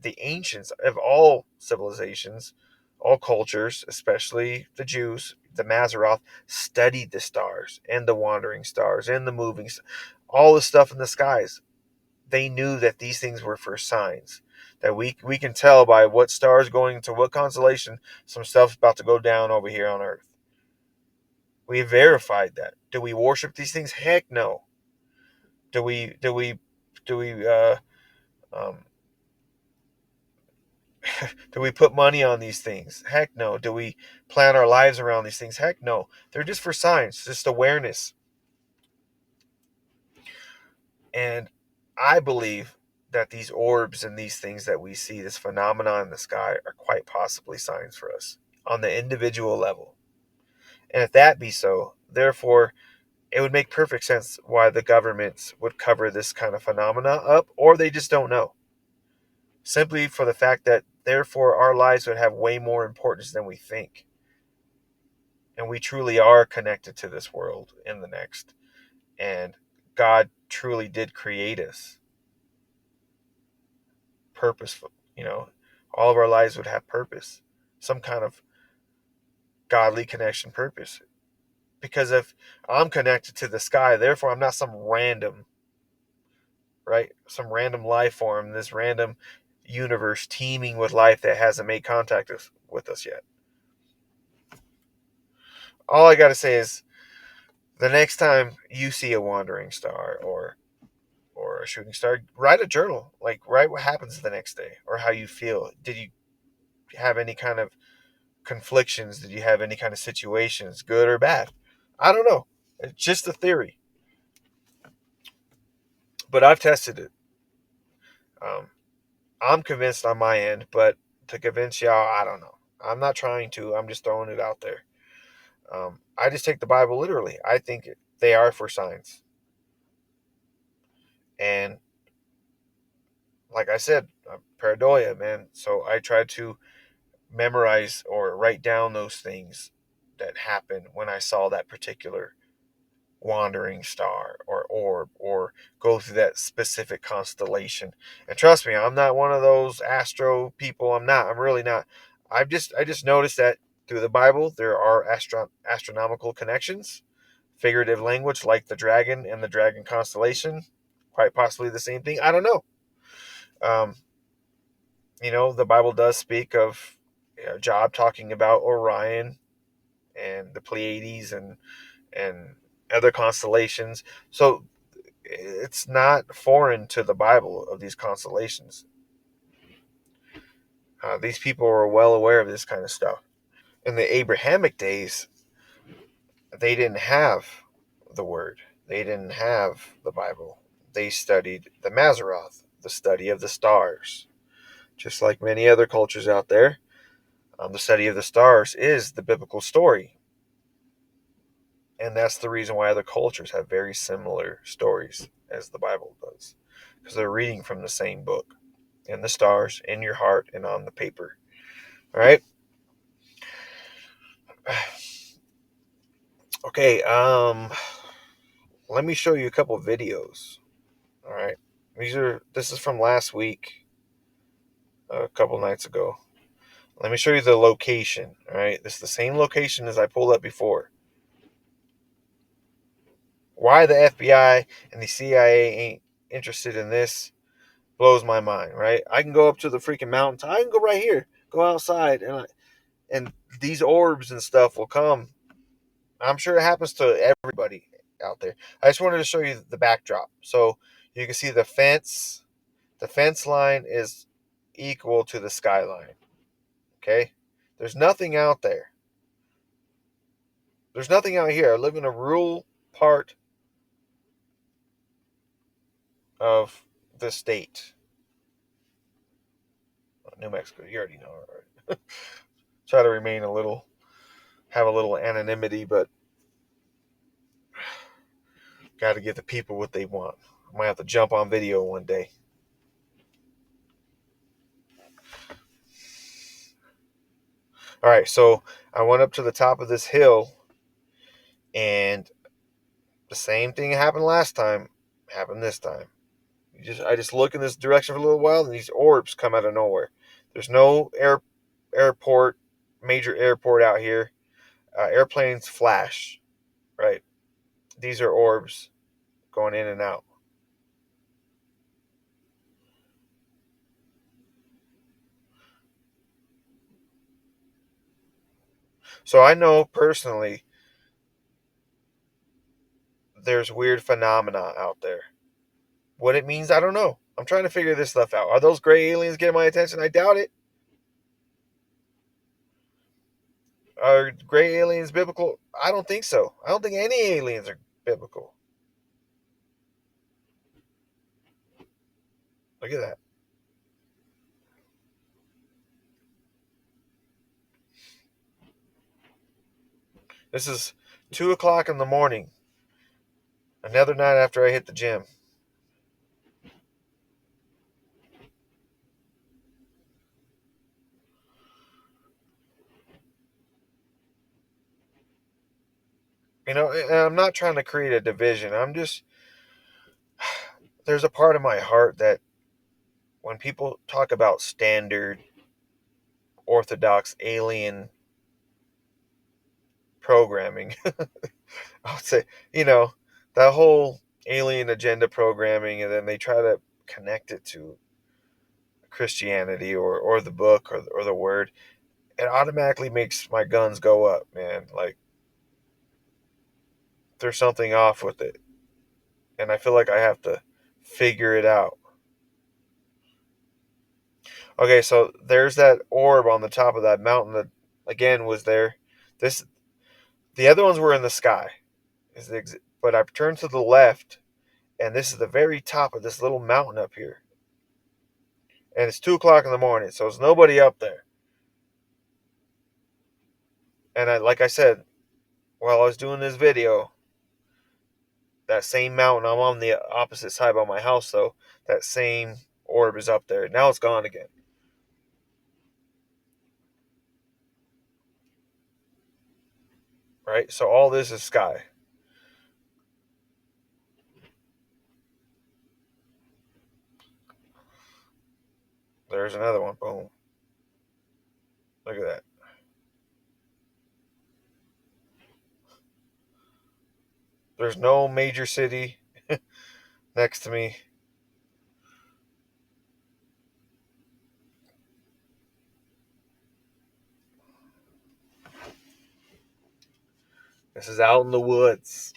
the ancients of all civilizations, all cultures, especially the Jews, the Maseroth, studied the stars and the wandering stars and the moving, all the stuff in the skies. They knew that these things were for signs. That we can tell by what star is going to what constellation, some stuff's about to go down over here on Earth. We verified that. Do we worship these things? Heck no. Do we um, do we put money on these things? Heck no. Do we plan our lives around these things? Heck no. They're just for science, just awareness. And I believe that these orbs and these things that we see, this phenomenon in the sky, are quite possibly signs for us on the individual level. And if that be so, therefore, it would make perfect sense why the governments would cover this kind of phenomena up, or they just don't know. Simply for the fact that, therefore, our lives would have way more importance than we think. And we truly are connected to this world and the next. And God truly did create us purposeful. All of our lives would have purpose, some kind of godly connection purpose. Because if I'm connected to the sky, therefore I'm not some random, right? Some random life form, this random universe teeming with life that hasn't made contact with us yet. All I got to say is, the next time you see a wandering star or a shooting star, write a journal. Like, write what happens the next day or how you feel. Did you have any kind of conflictions? Did you have any kind of situations, good or bad? I don't know. It's just a theory, but I've tested it. Um, I'm convinced on my end, but to convince y'all, I don't know. I'm not trying to. I'm just throwing it out there. I just take the Bible literally. I think they are for signs. And like I said, pareidolia, man. So I try to memorize or write down those things that happened when I saw that particular wandering star or orb or go through that specific constellation. And trust me, I'm not one of those astro people. I'm not. I'm really not. I just noticed that through the Bible there are astronomical connections, figurative language like the dragon and the dragon constellation, quite possibly the same thing. I don't know. Um, the Bible does speak of Job talking about Orion and the Pleiades and other constellations. So It's not foreign to the Bible of these constellations. These people were well aware of this kind of stuff. In the Abrahamic days, they didn't have the Word. They didn't have the Bible. They studied the Mazzaroth, the study of the stars. Just like many other cultures out there, the study of the stars is the biblical story. And that's the reason why other cultures have very similar stories as the Bible does. Because they're reading from the same book, in the stars, in your heart, and on the paper. All right? Okay, let me show you a couple videos. All right. This is from last week, a couple nights ago. Let me show you the location. All right. This is the same location as I pulled up before. Why the FBI and the CIA ain't interested in this blows my mind, right? I can go up to the freaking mountains. I can go right here, go outside, and these orbs and stuff will come. I'm sure it happens to everybody out there. I just wanted to show you the backdrop. So you can see the fence. The fence line is equal to the skyline. Okay? There's nothing out there. There's nothing out here. I live in a rural part of the state. New Mexico. You already know, right? Try to remain have a little anonymity, but got to give the people what they want. I might have to jump on video one day. All right, so I went up to the top of this hill, and the same thing happened last time happened this time. I just look in this direction for a little while, and these orbs come out of nowhere. There's no airport, major airport out here. Airplanes flash, right? These are orbs going in and out. So I know personally there's weird phenomena out there. What it means, I don't know. I'm trying to figure this stuff out. Are those gray aliens getting my attention? I doubt it. Are gray aliens biblical? I don't think so. I don't think any aliens are biblical. Look at that. This is 2 o'clock in the morning. Another night after I hit the gym. And I'm not trying to create a division. There's a part of my heart that when people talk about standard orthodox alien programming, I would say, that whole alien agenda programming, and then they try to connect it to Christianity or the book or the word, it automatically makes my guns go up, man. Like, there's something off with it. And I feel like I have to figure it out. Okay, so there's that orb on the top of that mountain that again was there. This The other ones were in the sky. But I turned to the left, and this is the very top of this little mountain up here. And it's 2 o'clock in the morning, so there's nobody up there. And like I said, while I was doing this video, that same mountain, I'm on the opposite side by my house, though. That same orb is up there. Now it's gone again. Right? So all this is sky. There's another one. Boom. Look at that. There's no major city next to me. This is out in the woods.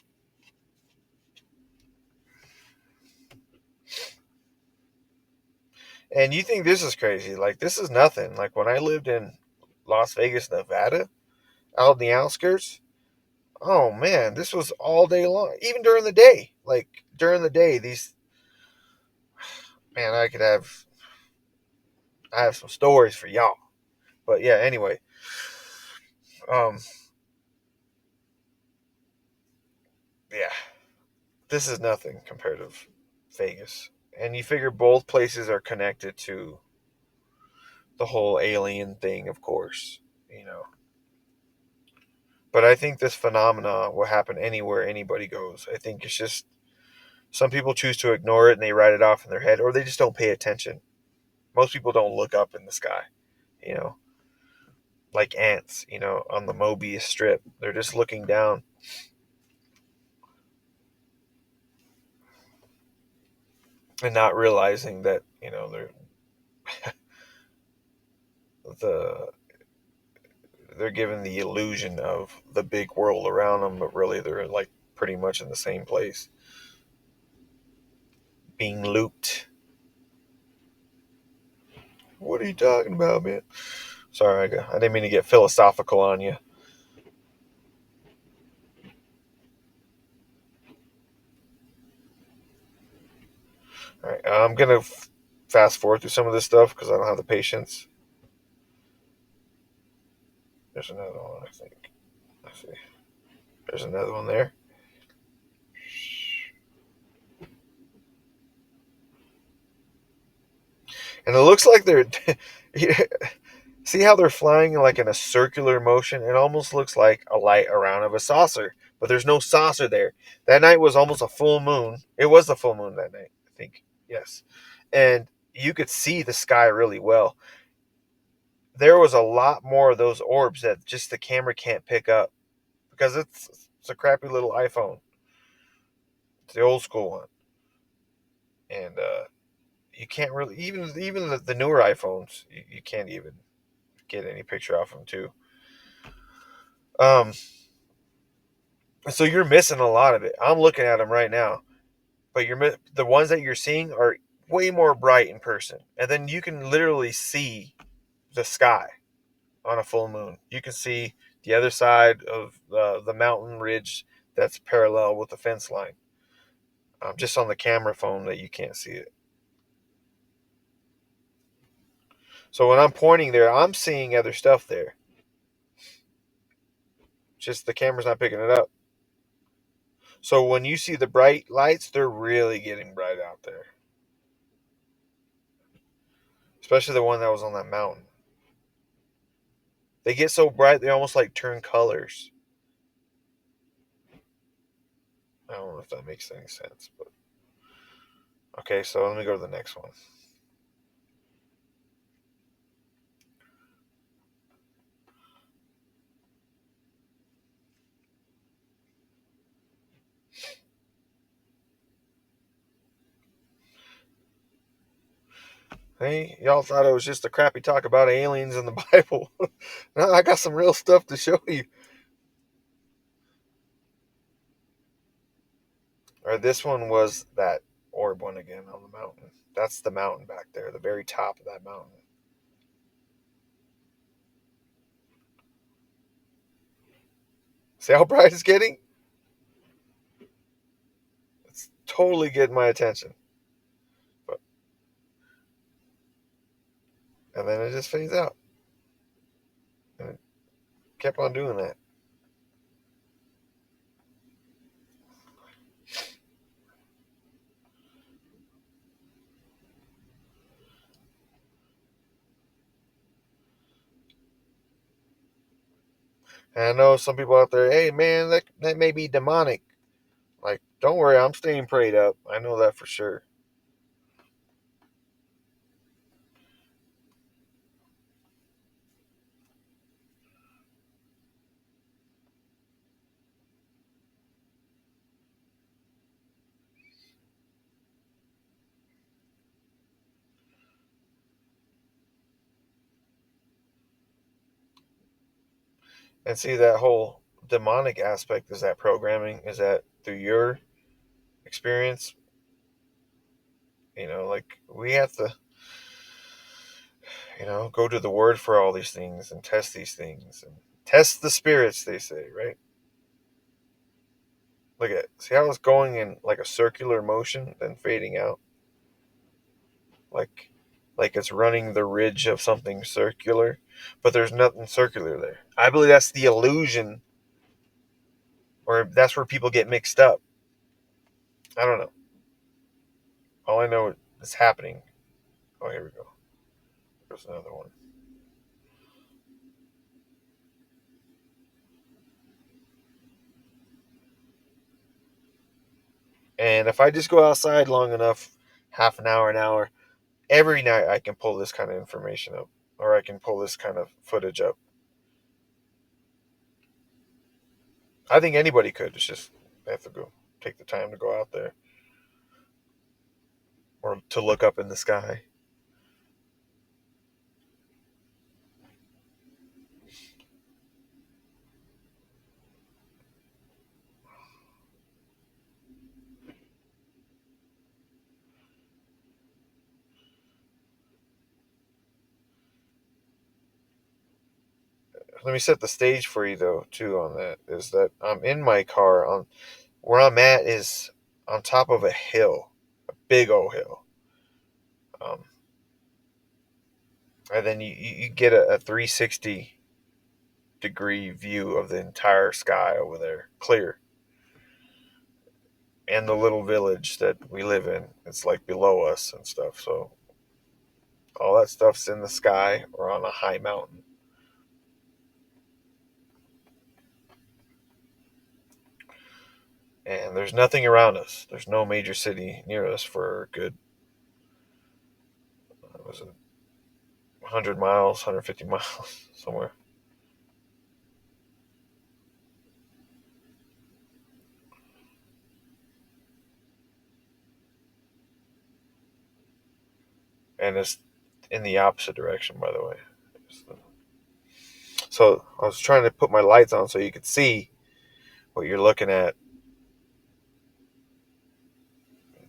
And you think this is crazy. Like, this is nothing. Like, when I lived in Las Vegas, Nevada, out in the outskirts, oh man, this was all day long. Even during the day. Like, during the day, these, man, I have some stories for y'all. But yeah, anyway, um, yeah, this is nothing compared to Vegas. And you figure both places are connected to the whole alien thing, of course, you know. But I think this phenomena will happen anywhere anybody goes. I think it's just some people choose to ignore it and they write it off in their head, or they just don't pay attention. Most people don't look up in the sky, you know, like ants, on the Mobius strip. They're just looking down and not realizing that, the they're given the illusion of the big world around them, but really they're like pretty much in the same place, being looped. What are you talking about, man? Sorry, I didn't mean to get philosophical on you. All right, I'm gonna fast forward through some of this stuff because I don't have the patience. There's another one, I think. Let's see. There's another one there. And it looks like they're. See how they're flying like in a circular motion? It almost looks like a light around of a saucer, but there's no saucer there. That night was almost a full moon. It was the full moon that night, I think. Yes. And you could see the sky really well. There was a lot more of those orbs that just the camera can't pick up because it's a crappy little iPhone. It's the old school one. And you can't really even the newer iPhones, you can't even get any picture off them too. Um, so you're missing a lot of it. I'm looking at them right now, but the ones that you're seeing are way more bright in person, and then you can literally see the sky on a full moon. You can see the other side of the mountain ridge that's parallel with the fence line. Just on the camera phone that you can't see it. So when I'm pointing there, I'm seeing other stuff there. Just the camera's not picking it up. So when you see the bright lights, they're really getting bright out there. Especially the one that was on that mountain. They get so bright they almost like turn colors. I don't know if that makes any sense, but okay, so let me go to the next one. Hey, y'all thought it was just a crappy talk about aliens in the Bible. No, I got some real stuff to show you. Or this one was that orb one again on the mountain. That's the mountain back there, the very top of that mountain. See how bright it's getting? It's totally getting my attention. But and then it just fades out. And it kept on doing that. And I know some people out there, hey man, that may be demonic. Like, don't worry, I'm staying prayed up. I know that for sure. And see that whole demonic aspect, is that programming? Is that through your experience? Like we have to. Go to the word for all these things and test these things and test the spirits, they say, right? Look at see how it's going in like a circular motion, then fading out, like like it's running the ridge of something circular, but there's nothing circular there. I believe that's the illusion, or that's where people get mixed up. I don't know. All I know is happening. Oh, here we go. There's another one. And if I just go outside long enough, half an hour, every night I can pull this kind of information up, or I can pull this kind of footage up. I think anybody could. It's just they have to go take the time to go out there or to look up in the sky. Let me set the stage for you though, too. On that is that I'm in my car. On where I'm at is on top of a hill, a big old hill. Um, and then you get a 360-degree view of the entire sky over there, clear, and the little village that we live in. It's like below us and stuff. So all that stuff's in the sky or on a high mountain. And there's nothing around us. There's no major city near us for a good, was it 100 miles, 150 miles somewhere. And it's in the opposite direction, by the way. So I was trying to put my lights on so you could see what you're looking at.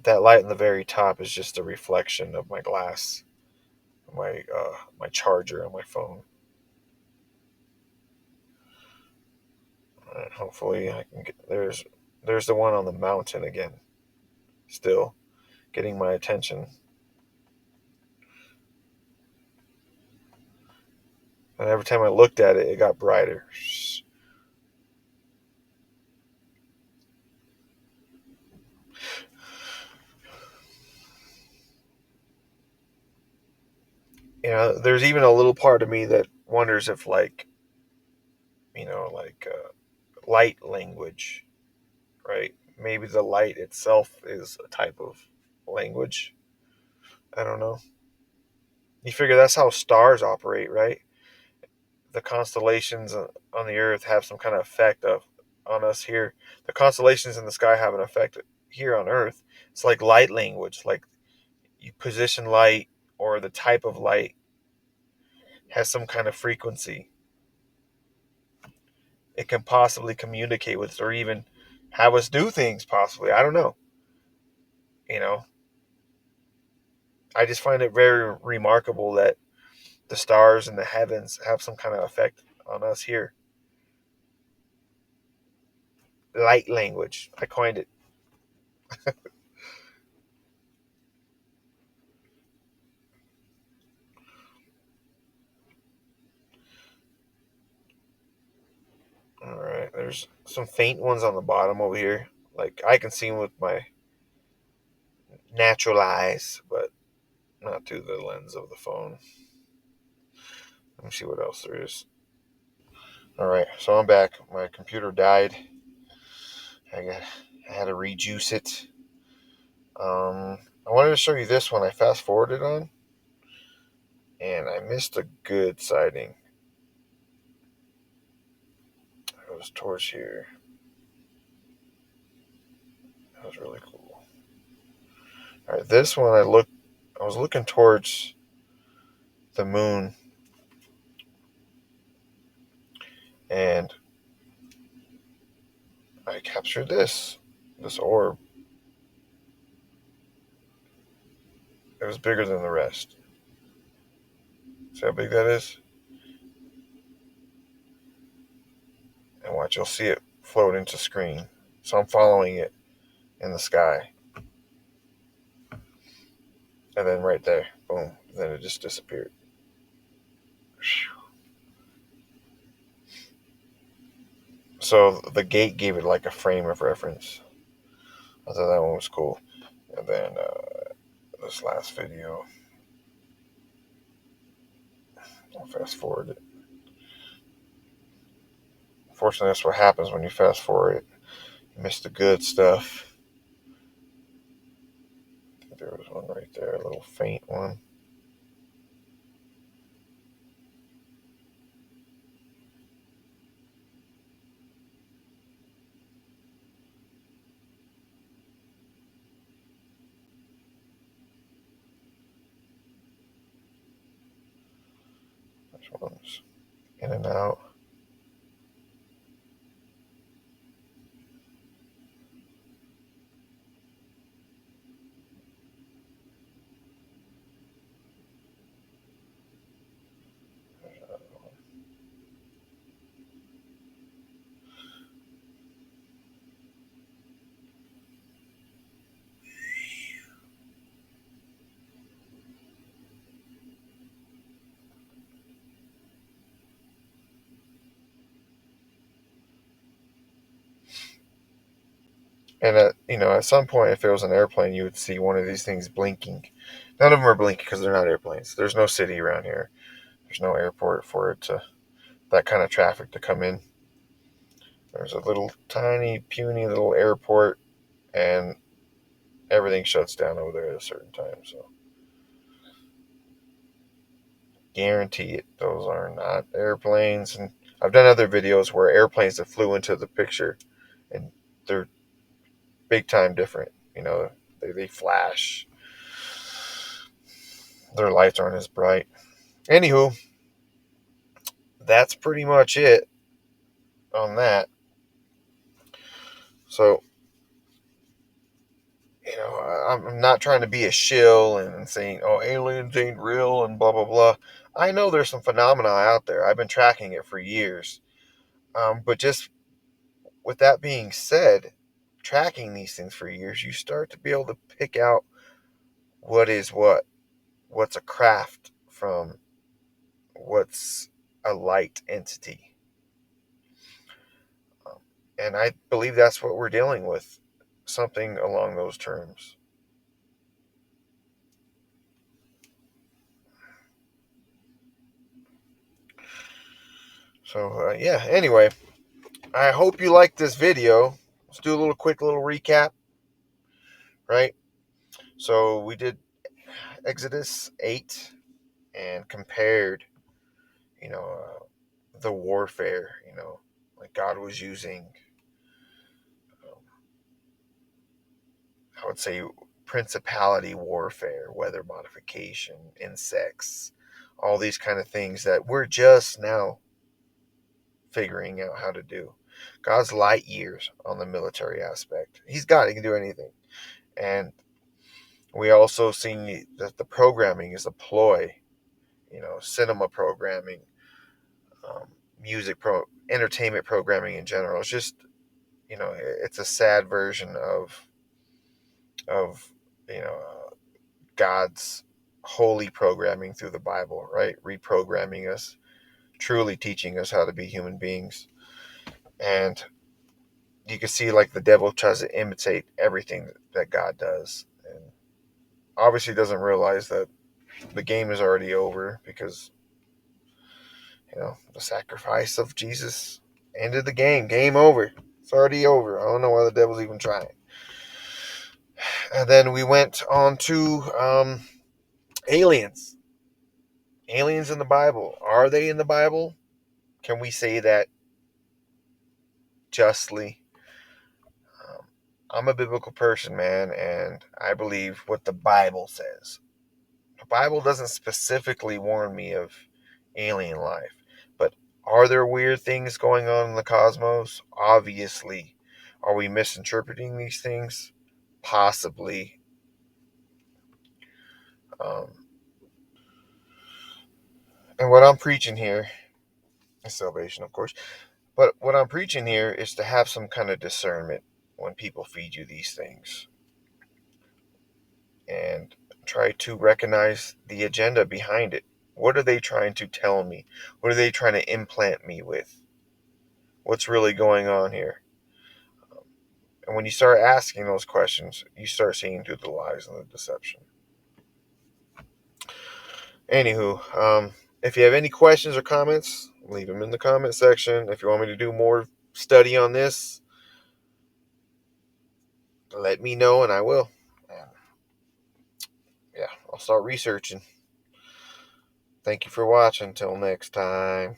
That light in the very top is just a reflection of my glass, my charger on my phone. And hopefully I can get there's the one on the mountain again, still getting my attention. And every time I looked at it, it got brighter. There's even a little part of me that wonders if, like, light language, right? Maybe the light itself is a type of language. I don't know. You figure that's how stars operate, right? The constellations on the earth have some kind of effect on us here. The constellations in the sky have an effect here on earth. It's like light language, like you position light or the type of light has some kind of frequency. It can possibly communicate with us or even have us do things, possibly. I don't know. You know, I just find it very remarkable that the stars and the heavens have some kind of effect on us here. Light language. I coined it. All right. There's some faint ones on the bottom over here. Like I can see them with my natural eyes, but not through the lens of the phone. Let me see what else there is. All right. So I'm back. My computer died. I got. I had to rejuice it. I wanted to show you this one. I fast forwarded on, and I missed a good sighting. It was towards here. That was really cool. All right, this one I was looking towards the moon, and I captured this orb. It was bigger than the rest. See how big that is? And watch, you'll see it float into screen. So I'm following it in the sky. And then right there, boom, then it just disappeared. So the gate gave it like a frame of reference. I thought that one was cool. And then this last video, I'll fast forward it. Unfortunately, that's what happens when you fast forward it. You miss the good stuff. There was one right there, a little faint one. Which one's in and out? And at some point, if it was an airplane, you would see one of these things blinking. None of them are blinking because they're not airplanes. There's no city around here. There's no airport for it to that kind of traffic to come in. There's a little tiny, puny little airport, and everything shuts down over there at a certain time. So, guarantee it, those are not airplanes. And I've done other videos where airplanes that flew into the picture, and they're big time different. They flash. Their lights aren't as bright. Anywho, that's pretty much it on that. So, I'm not trying to be a shill and saying, oh, aliens ain't real and blah, blah, blah. I know there's some phenomena out there. I've been tracking it for years. But just with that being said, tracking these things for years, you start to be able to pick out what is what's a craft from what's a light entity. Um, and I believe that's what we're dealing with, something along those terms. So, yeah, anyway, I hope you liked this video. Let's do a quick little recap, right? So, we did Exodus 8 and compared, you know, the warfare, like God was using, um, I would say, principality warfare, weather modification, insects, all these kind of things that we're just now figuring out how to do. God's light years on the military aspect. He's God, he can do anything. And we also see that the programming is a ploy, cinema programming, um, entertainment programming in general. It's just, it's a sad version of you know God's holy programming through the Bible, right? Reprogramming us, truly teaching us how to be human beings. And you can see like the devil tries to imitate everything that God does, and obviously doesn't realize that the game is already over because the sacrifice of Jesus ended the game. Game over. It's already over. I don't know why the devil's even trying. And then we went on to aliens. Aliens in the Bible. Are they in the Bible? Can we say that justly? Um, I'm a biblical person, man, and I believe what the Bible says. The Bible doesn't specifically warn me of alien life, but are there weird things going on in the cosmos? Obviously. Are we misinterpreting these things? Possibly. Um, And what I'm preaching here is salvation, of course. But what I'm preaching here is to have some kind of discernment when people feed you these things, and try to recognize the agenda behind it. What are they trying to tell me? What are they trying to implant me with? What's really going on here? And when you start asking those questions, you start seeing through the lies and the deception. Anywho, if you have any questions or comments, leave them in the comment section. If you want me to do more study on this, let me know and I will. Yeah, I'll start researching. Thank you for watching. Till next time.